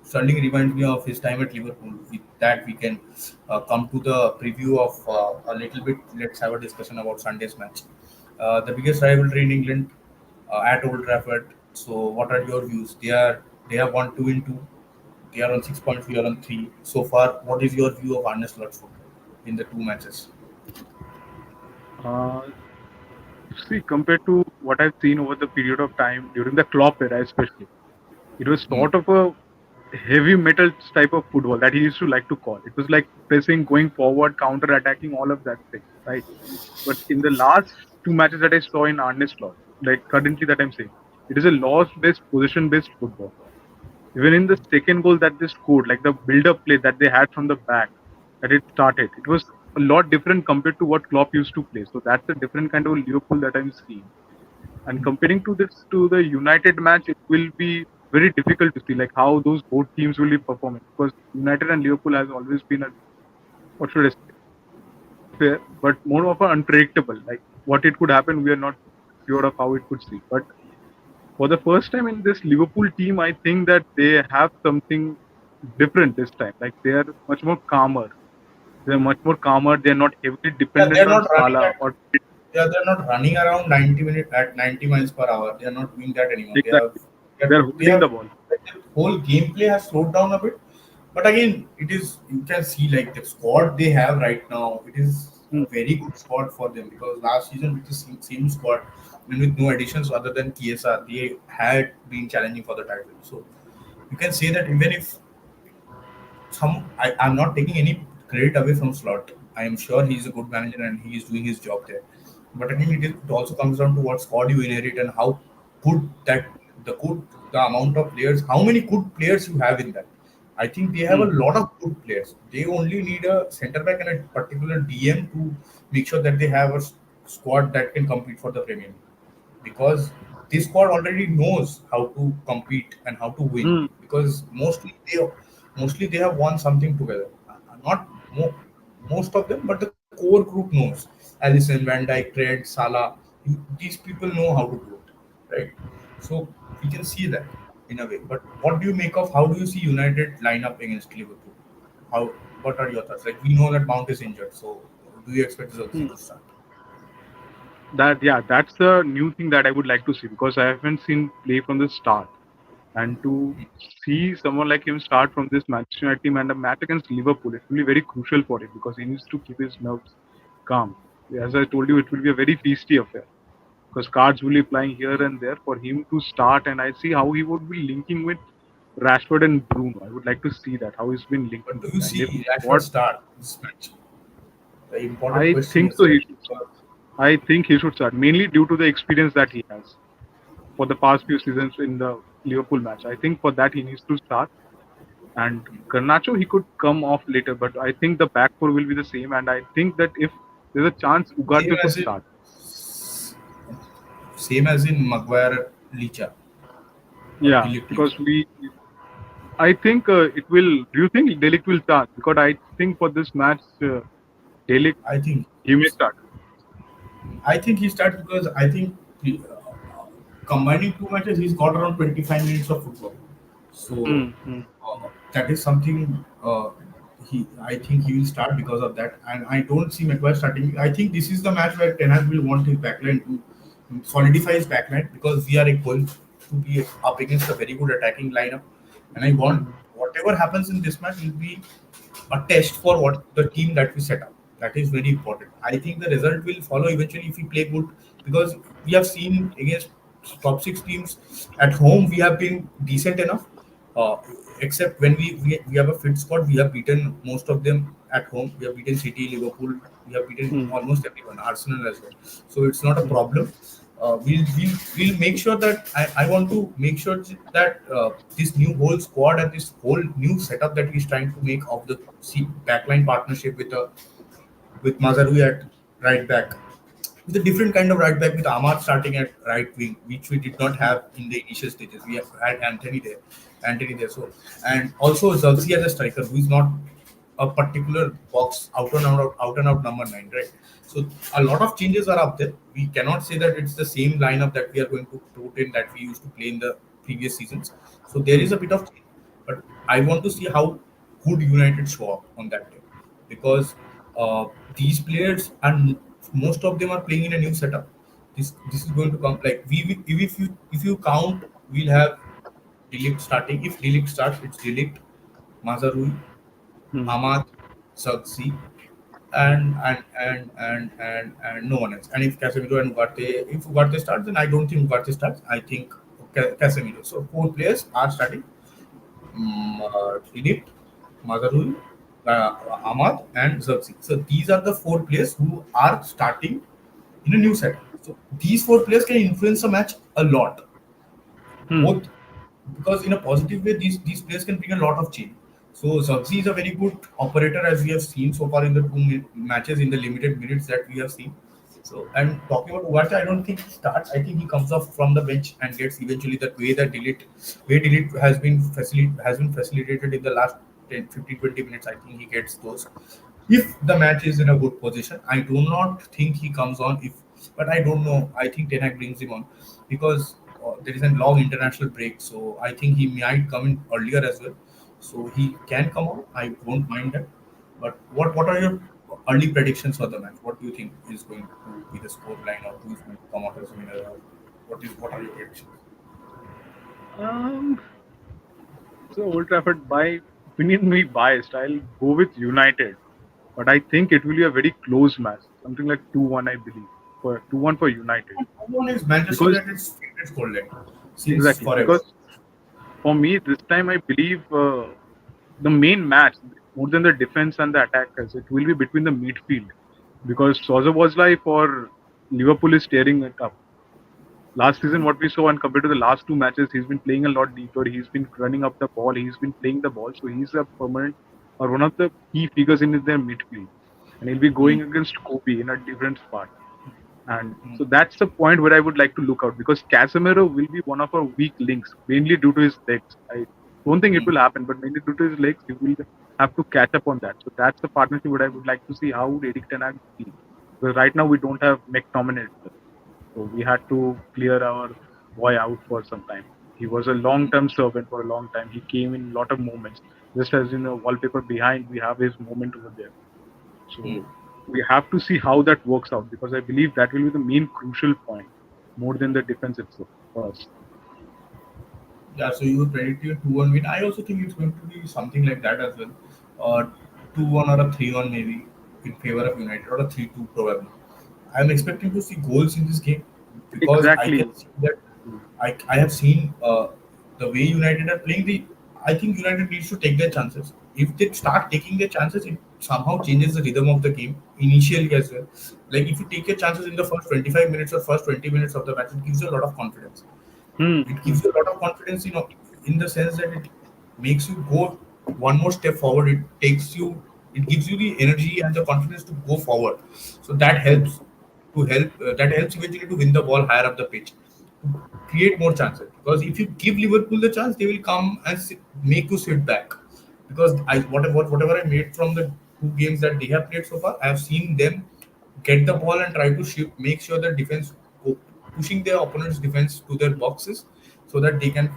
Sterling reminds me of his time at Liverpool. With that, we can come to the preview of a little bit. Let's have a discussion about Sunday's match. The biggest rivalry in England at Old Trafford. So, what are your views? They have won 2-2. They are on 6 points. We are on three. So far, what is your view of Arne Slot's football in the two matches? Uh, See, compared to what I've seen over the period of time during the Klopp era, especially, it was Hmm. sort of a heavy metal type of football that he used to like to call. It was like pressing, going forward, counter attacking, all of that thing, right? But in the last two matches that I saw in Arne Slot, like currently that I'm saying, it is a loss-based, position-based football. Even in the second goal that they scored, like the build-up play that they had from the back, that it started, it was a lot different compared to what Klopp used to play. So that's a different kind of Liverpool that I'm seeing. And comparing to this to the United match, it will be very difficult to see like how those both teams will be performing because United and Liverpool has always been a what should I say fair, but more of a unpredictable. Like what it could happen, we are not sure of how it could see. But for the first time in this Liverpool team, I think that they have something different this time. Like they are much more calmer. They're much more calmer. They're not heavily Yeah, dependent on Salah or they're not running around 90 minutes at 90 miles per hour. They are not doing that anymore. exactly. They're They holding have the ball. the whole gameplay has slowed down a bit. But again, it is you can see like the squad they have right now. It is Hmm. a very good squad for them because last season with the same squad and with no additions other than Chiesa, they had been challenging for the title. So you can say that even if I'm not taking any credit away from Slot. I am sure he's a good manager and he is doing his job there. But again, it also comes down to what squad you inherit and how good that the amount of players, how many good players you have in that. I think they have a Hmm. lot of good players. They only need a center back and a particular DM to make sure that they have a squad that can compete for the Premier League because this squad already knows how to compete and how to win Hmm. because mostly they have won something together. Not most of them, but the core group knows. Allison, Van Dijk, Trent, Salah. These people know how to do it, right? So we can see that in a way. But what do you make of how do you see United line up against Liverpool? How what are your thoughts? Like we know that Mount is injured, so do you expect Chelsea Hmm. to start? That yeah, that's the new thing that I would like to see because I haven't seen play from the start. And to see someone like him start from this Manchester United team and a match against Liverpool, it will be very crucial for him because he needs to keep his nerves calm. As I told you, it will be a very feisty affair because cards will be flying here and there for him to start. And I see how he would be linking with Rashford and Bruno. I would like to see that how he's been But linking do them. you And if see Rashford what start this match? The important I question think is so, that he should start. I think he should start mainly due to the experience that he has for the past few seasons in the Liverpool match. I think for that he needs to start. And Garnacho, he could come off later, but I think the back four will be the same. And I think that if there's a chance, same Ugarte could as in start. Maguire Licha or Yeah, Delict because Licha. I think it will. Do you think Delict will start? Because I think for this match, Delict I think he may start. he starts because I think combining two matches, he's got around 25 minutes of football. So Mm-hmm. that is something I think he will start because of that. And I don't see Maguire starting. I think this is the match where Ten Hag will want his backline to solidify his backline because we are going to be up against a very good attacking lineup. And I want Mm-hmm. whatever happens in this match will be a test for what the team that we set up. That is very important. I think the result will follow eventually if we play good because we have seen against top six teams at home we have been decent enough. Uh, Except when we have a fit squad, we have beaten most of them at home. We have beaten City, Liverpool. We have beaten almost everyone, Arsenal as well. So it's not a Mm-hmm. problem. We'll make sure that I want to make sure that this new whole squad and this whole new setup that he's trying to make of the backline partnership with Mazarui at right back, with a different kind of right back with Ahmad starting at right wing, which we did not have in the initial stages. We have had Anthony there. So and also Zalsi as a striker, who is not a particular box out and out number nine, right? So a lot of changes are up there. We cannot say that it's the same lineup that we are going to put in that we used to play in the previous seasons. So there is a bit of change, but I want to see how good United show up on that day because uh, these players and most of them are playing in a new setup. This is going to come like if you count, we'll have Delict starting. If Delict starts, it's Delict, Mazarui, Mm-hmm. Ahmad, Saksi, and no one else. And if Casemiro and Ugarte starts, then I don't think Ugarte starts. I think Casemiro. So four players are starting. Dilip, Mazarui, Ahmad, and Zerxi. So these are the four players who are starting in a new setup. So these four players can influence a match a lot, Mm-hmm. both because in a positive way, these players can bring a lot of change. So Zerxi is a very good operator as we have seen so far in the matches in the limited minutes that we have seen. So and talking about Ugarte, I don't think he starts. I think he comes off from the bench and gets eventually the way delete has been facilitated in the last 10, 15, 20 minutes. I think he gets those. If the match is in a good position, I do not think he comes on. But I don't know. I think Ten Hag brings him on because there is a long international break, so I think he might come in earlier as well. So he can come on. I won't mind that. But what are your early predictions for the match? What do you think is going to be the score line, or who is going to come out as a winner? Or what are your predictions? Um, so Old Trafford, by opinion, me biased. I'll go with United, but I think it will be a very close match, something like 2-1, I believe, for 2-1 for United. One is Manchester Because United's favorite score line since exactly, forever. because for me this time I believe the main match, more than the defense and the attackers, it will be between the midfield because Sozobozlai for Liverpool is tearing it up. Last season, what we saw and compared to the last two matches, he's been playing a lot deeper. He's been running up the ball. He's been playing the ball. So he's a permanent or one of the key figures in their midfield. And he'll be Hmm. going against Kobe in a different spot. And so that's the point where I would like to look out because Casemiro will be one of our weak links, mainly due to his legs. I don't think it Hmm. will happen, but mainly due to his legs, he will have to catch up on that. So that's the partnership where I would like to see how Eric Ten Hag will be. Because right now we don't have McTominay. So we had to clear our boy out for some time. He was a long-term servant for a long time. He came in a lot of moments. Just as in a wallpaper behind, we have his moment over there. Hmm. So we have to see how that works out because I believe that will be the main crucial point more than the defense itself for us. Yeah, so you predicted 2-1 win. I also think it's going to be something like that as well. 2-1 or a 3-1 maybe in favor of United, or a 3-2 probably. I'm expecting to see goals in this game because I Exactly. can see that I have seen the way United are playing. I think United needs to take their chances. If they start taking their chances, it somehow changes the rhythm of the game initially as well. Like if you take your chances in the first 25 minutes or first 20 minutes of the match, it gives you a lot of confidence. Hmm. It Hmm. gives you a lot of confidence, in the sense that it makes you go one more step forward. It gives you the energy and the confidence to go forward. So that helps eventually to win the ball higher up the pitch, to create more chances. Because if you give Liverpool the chance, they will come and make you sit back. Because whatever I made from the two games that they have played so far, I have seen them get the ball and try to make sure the defense pushing their opponent's defense to their boxes, so that they can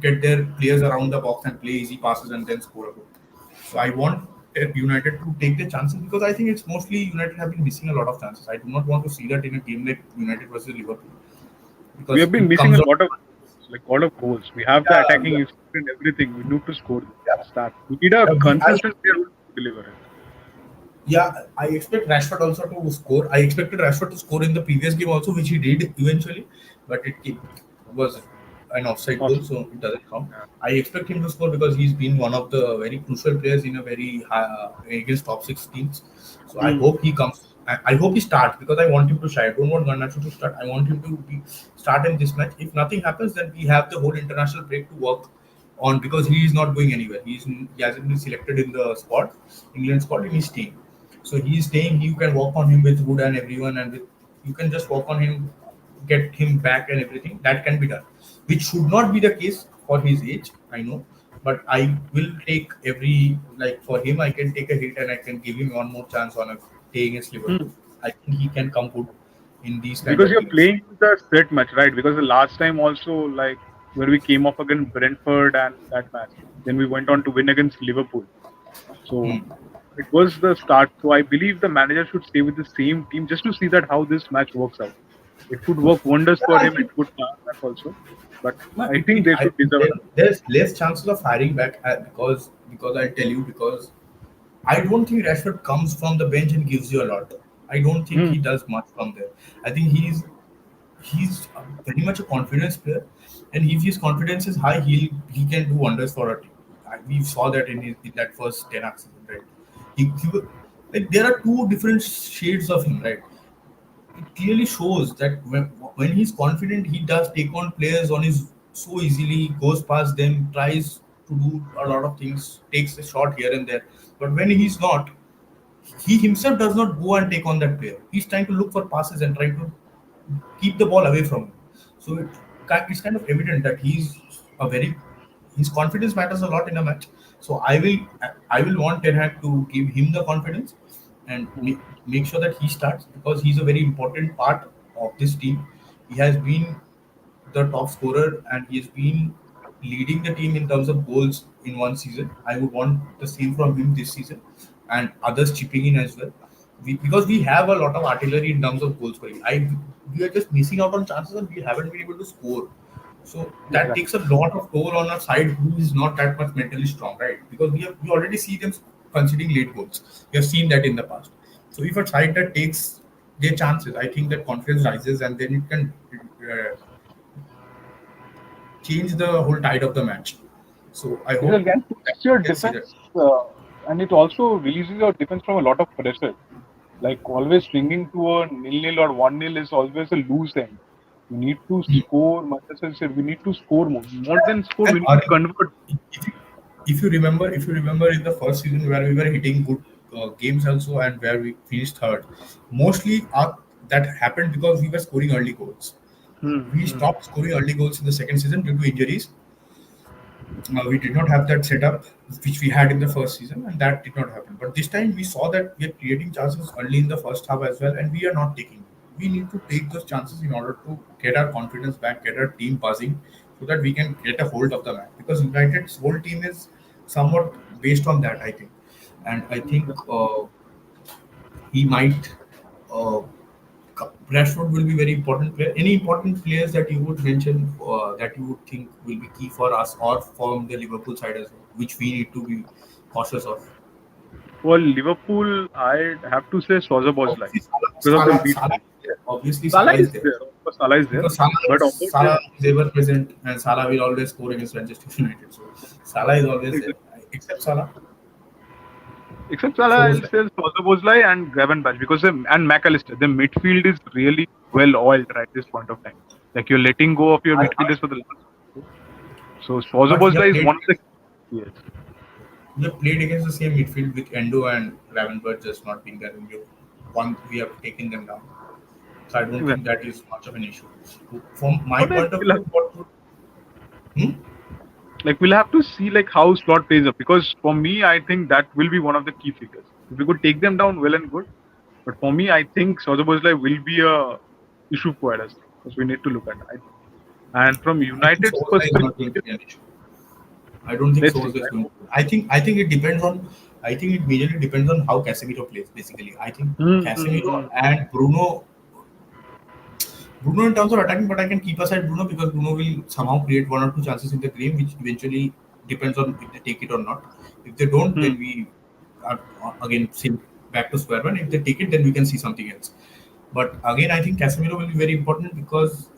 get their players around the box and play easy passes and then score a goal. So I want United to take the chances, because I think it's mostly United have been missing a lot of chances. I do not want to see that in a game like United versus Liverpool, We because have been it missing comes a out. lot of goals. We have the Yeah, attacking yeah, experience and everything. We need to score. yeah. That's that. We need a We have. consistent player who to deliver it. Yeah, I expect Rashford also to score. I expected Rashford to score in the previous game also, which he did eventually, but was an offside goal, Awesome. so it doesn't count. Yeah. I expect him to score because he's been one of the very crucial players in a very high, against top six teams. So I Hmm. hope he comes. I hope he starts, because I want him to shine. I don't want Garnacho to start. I want him to start in this match. If nothing happens, then we have the whole international break to work on, because he is not going anywhere. He hasn't been selected in the squad, England squad, in his team. So he's staying. You can work on him with Wood and everyone, and you can just work on him, get him back and everything. That can be done, which should not be the case for his age. I know, but I will take every, like, for him. I can take a hit and I can give him one more chance on a day against Hmm. Liverpool. I think he can come good in these kind Because of you're games. playing the set match, right? Because the last time also, like where we came off against Brentford and that match, then we went on to win against Liverpool. So Hmm. it was the start. So I believe the manager should stay with the same team just to see that how this match works out. It could work wonders Yeah, for I him. It think. could back also, but No, I think they should deserve it. there's less chances of hiring back, because I'll tell you, because I don't think Rashford comes from the bench and gives you a lot. I don't think Hmm. he does much from there. I think he's very much a confidence player, and if his confidence is high, he can do wonders for a team. We saw that in that first 10 season, right? Like, there are two different shades of him, right? It clearly shows that when he's confident, he does take on players on his so easily, goes past them, tries to do a lot of things, takes a shot here and there. But when he's not, he himself does not go and take on that player. He's trying to look for passes and trying to keep the ball away from him. So it's kind of evident that a very his confidence matters a lot in a match. So I will want Ten Hag to give him the confidence and Hmm. make sure that he starts, because he's a very important part of this team. He has been the top scorer, and he has been leading the team in terms of goals in one season. I would want the same from him this season, and others chipping in as well. Because we have a lot of artillery in terms of goal scoring. We are just missing out on chances, and we haven't been able to score. So that Exactly. takes a lot of toll on a side who is not that much mentally strong, right? Because we already see them conceding late goals. We have seen that in the past. So if a side that takes their chances, I think that confidence rises, and then it can change the whole tide of the match. So I Because hope again, that puts your we can see that. defense, and it also releases your defense from a lot of pressure. Like always swinging to a nil-nil or 1-0 is always a loose end. We need to score. Manchester said we need to score more. More than score, And we need to convert. if you remember in the first season where we were hitting good games also, and where we finished third, mostly that happened because we were scoring early goals. Hmm. We Hmm. stopped scoring early goals in the second season due to injuries. We did not have that setup which we had in the first season, and that did not happen. But this time we saw that we are creating chances early in the first half as well, and we are not taking them. We need to take those chances in order to get our confidence back, get our team buzzing, so that we can get a hold of the match. Because United's whole team is somewhat based on that, I think, and I think he might uh, Rashford will be very important player. Any important players that you would mention that you would think will be key for us or from the Liverpool side as well, which we need to be cautious of? For Liverpool, I'd have to say Szoboszlai Obviously, because of the midfield. Salah is there. Obviously, Salah Salah is is there there, of course, Salah is there, because Salah but is, over there, Salah is ever present and Salah will always score against Manchester United. So Salah is always there, except Salah. except Salah, So I'll say Szoboszlai and Gravenberch because and McAllister, the midfield is really well oiled right this point of time. Like you're letting go of your midfielders for the last. So but Szoboszlai is one of the yes. we have played against the same midfield with Endo and Gravenberch just not being there. And we have taken them down. So I don't think Exactly. that is much of an issue. From my But point of view, what would hmm? we'll have to see like how Slot plays up because for me I think that will be one of the key figures. If we could take them down, well and good. But for me, I think Szoboszlai will be a issue for us because we need to look at that. And from I think United's Solskjaer is not going to perspective, be an issue. I don't think let's Solskjaer see. is going to. I think it depends on. I think it majorly depends on how Casemiro plays. Basically, I think Casemiro Mm-hmm. and Bruno in terms of attacking, but I can keep aside Bruno because Bruno will somehow create one or two chances in the game, which eventually depends on if they take it or not. If they don't, then we are again same back to square one. If they take it, then we can see something else. But again, I think Casemiro will be very important because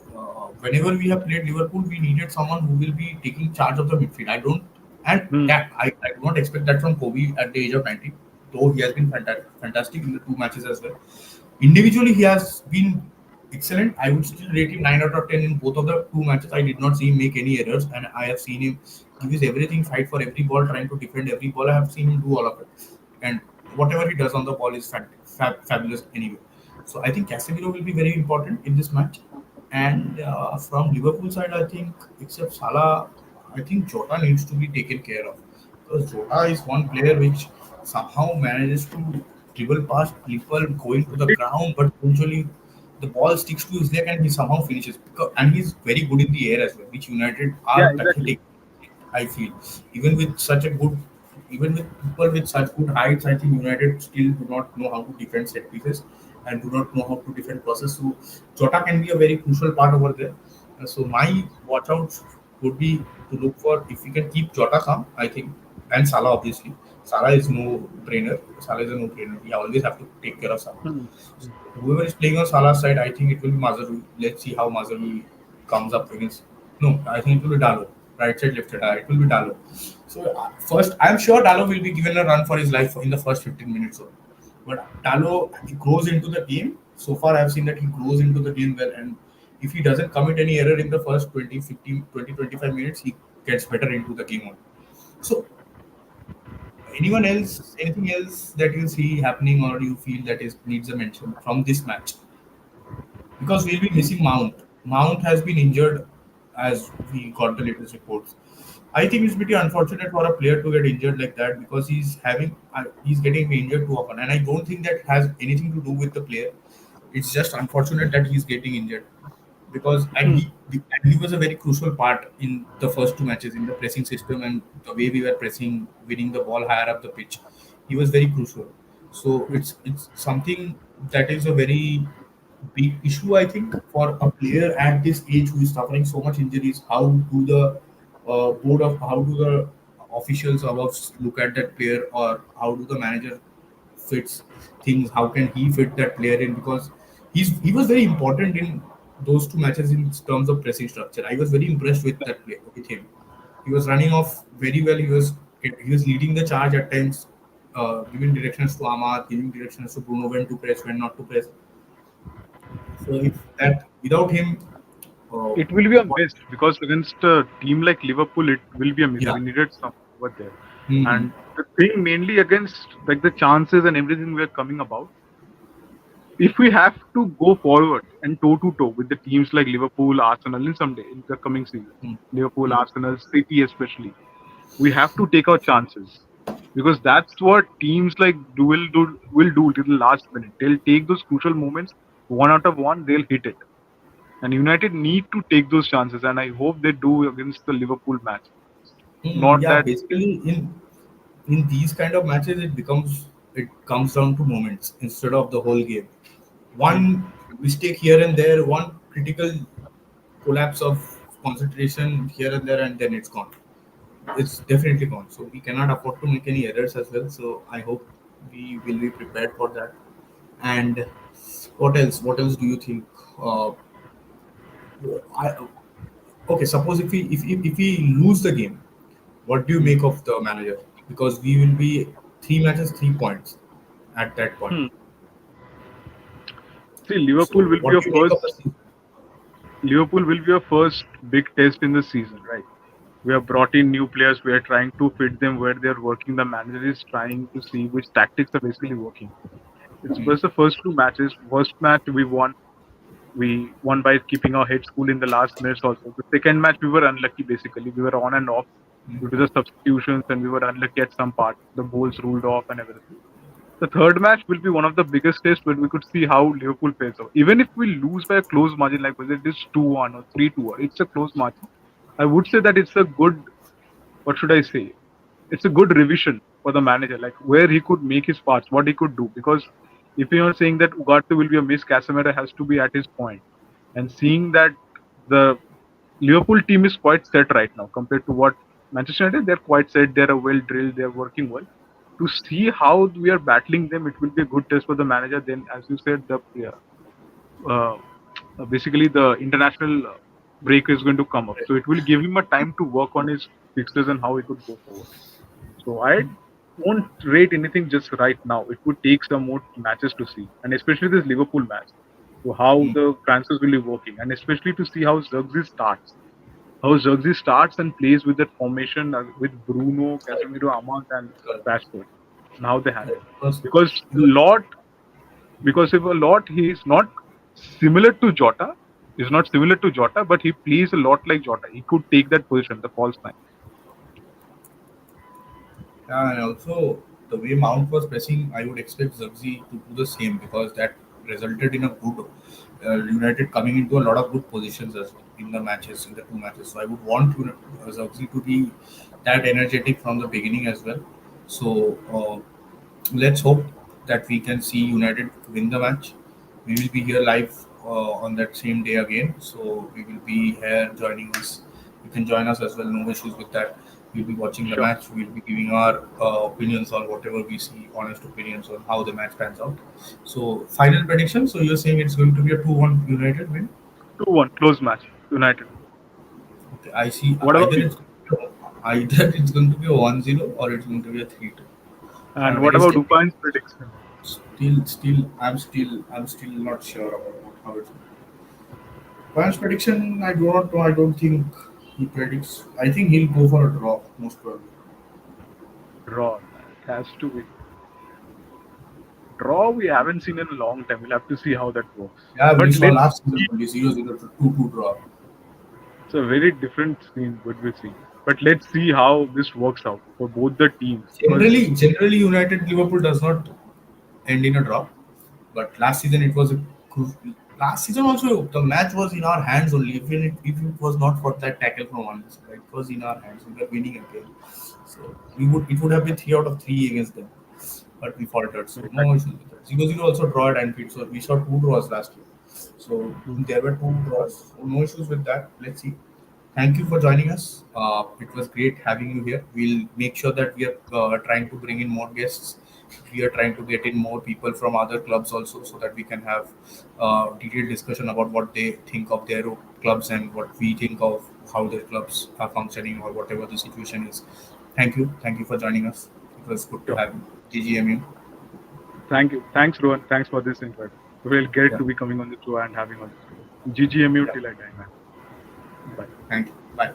whenever we have played Liverpool, we needed someone who will be taking charge of the midfield. I don't, and that I do not expect that from Kobe at the age of 19, though he has been fantastic in the two matches as well. Individually, he has been excellent. I would still rate him 9 out of 10 in both of the two matches. I did not see him make any errors, and I have seen him give his everything, fight for every ball, trying to defend every ball. I have seen him do all of it, and whatever he does on the ball is fabulous anyway. So I think Casemiro will be very important in this match. And from Liverpool side, I think except Salah, I think Jota needs to be taken care of because Jota is one player which somehow manages to dribble past people going to the ground, but eventually the ball sticks to his leg and he somehow finishes. And he's very good in the air as well, which United Yeah, are exactly. pathetic. I feel even with such a good, even with people with such good heights, I think United still do not know how to defend set pieces and do not know how to defend crosses. So Jota can be a very crucial part over there. So my watch outs would be to look for if we can keep Jota calm, I think, and Salah obviously. Salah is no brainer. Salah is a no brainer. We always have to take care of Salah. Hmm. Whoever is playing on Salah's side, I think it will be Mazarui. Let's see how Mazarui comes up against. No, I think it will be Dalo. Right side, left side. It will be Dalo. So first, I'm sure Dalo will be given a run for his life in the first 15 minutes. Or but Dalo he grows into the game. So far, I've seen that he grows into the game well. And if he doesn't commit any error in the first 20, 15, 20, 25 minutes, he gets better into the game. On. So anyone else, anything else that you see happening or you feel that is needs a mention from this match? Because we'll be missing Mount. Mount has been injured as we got the latest reports. I think it's pretty unfortunate for a player to get injured like that because he's getting injured too often, and I don't think that has anything to do with the player. It's just unfortunate that he's getting injured because and he was a very crucial part in the first two matches in the pressing system and the way we were pressing, winning the ball higher up the pitch. He was very crucial. So it's something that is a very big issue, I think, for a player at this age who is suffering so much injuries. How do the how do the officials above look at that player, or how do the manager fits things? How can he fit that player in? Because he was very important in those two matches in terms of pressing structure. I was very impressed with that play with him. He was running off very well. He was leading the charge at times, giving directions to Ahmad, giving directions to Bruno when to press, when not to press. So if that without him, uh, It will be a what? miss because against a team like Liverpool, it will be a miss. Yeah. We needed some over there. Hmm. And the thing mainly against like the chances and everything we are coming about, if we have to go forward and toe to toe with the teams like Liverpool, Arsenal in someday in the coming season, Hmm. Liverpool, Hmm. Arsenal, City especially, we have to take our chances because that's what teams like will do till the last minute. They'll take those crucial moments, one out of one, they'll hit it. And United need to take those chances, and I hope they do against the Liverpool match. Not Yeah, that basically in these kind of matches, it comes down to moments instead of the whole game. hmm, One mistake here and there, one critical collapse of concentration here and there, and then it's gone. It's definitely gone. So we cannot afford to make any errors as well. So I hope we will be prepared for that. And what else? What else do you think? Uh, I, okay, suppose if we lose the game, what do you Hmm. make of the manager? Because we will be 3 matches, 3 points at that point. Hmm. See, So Liverpool will be what your do you make of the first. season? Liverpool will be your first big test in the season, right? We have brought in new players. We are trying to fit them where they are working. The manager is trying to see which tactics are basically working. It was the first 2 matches. First match we won. We won by keeping our heads cool in the last minutes also. The second match we were unlucky basically. We were on and off due to the substitutions and we were unlucky at some part. The goals ruled off and everything. The third match will be one of the biggest tests where we could see how Liverpool fares out. Even if we lose by a close margin, like whether it is 2-1 or 3-2, it's a close margin. I would say that it's a good, what should I say? It's a good revision for the manager, like where he could make his parts, what he could do. Because if you are saying that Ugarte will be a miss, Casemiro has to be at his point. And seeing that the Liverpool team is quite set right now compared to what Manchester United, they're quite set, they're well drilled, they're working well. To see how we are battling them, it will be a good test for the manager. Then, as you said, the uh, basically the international break is going to come up, so it will give him a time to work on his fixtures and how he could go forward. So I won't rate anything just right now. It would take some more matches to see, and especially this Liverpool match, so how Mm, the transfers will be working, and especially to see how Zirkzee starts. How Zirkzee starts and plays with that formation with Bruno, correct, Casemiro, Ahmad, and correct, Rashford, and how they handle. correct. Because Because if a lot he is not similar to Jota, is not similar to Jota, but he plays a lot like Jota. He could take that position, the false nine. yeah, and also the way Mount was pressing, I would expect Zugzi to do the same because that resulted in a good United coming into a lot of good positions as well in the matches, in the 2 matches. So I would want Zugzi to be that energetic from the beginning as well. So let's hope that we can see United win the match. We will be here live on that same day again. So we will be here joining us. You can join us as well. No issues with that. We'll be watching the Sure. match. We'll be giving our opinions on whatever we see, honest opinions on how the match pans out. So final prediction. So you're saying it's going to be a 2-1 United win? 2-1, close match. United. Okay, I see. What about you? Either it's going to be a 1-0 or it's going to be a 3-2. And I'm what very about skeptical. Upan's prediction? I'm still not sure about how it's. Fans prediction, I do not know. I don't think he predicts. I think he'll go for a draw, most probably. Draw. It has to be. Draw we haven't seen in a long time. We'll have to see how that works. Yeah, we But saw let's last see. season only 0-0 to 2-2 draw. It's a very different scene what we see. But let's see how this works out for both the teams. Because Generally, United Liverpool does not end in a draw. But last season it was a last season also the match was in our hands only. If it was not for that tackle from one, it was in our hands. We were winning again. So it would have been 3 out of 3 against them. But we faltered. So no exactly. issues with that. 0-0 also draw at Anfield. So we saw 2 draws last year. So Hmm. there were 2 draws. So no issues with that. Let's see. Thank you for joining us. It was great having you here. We'll make sure that we are trying to bring in more guests. We are trying to get in more people from other clubs also, so that we can have detailed discussion about what they think of their clubs and what we think of how their clubs are functioning or whatever the situation is. Thank you for joining us. It was good to Sure. have you. GGMU. Thank you. Thanks, Rohan. Thanks for this invite. We'll get Yeah, to be coming on the show and having on the show. GGMU yeah. till I die, man. Bye. Thank you. Bye.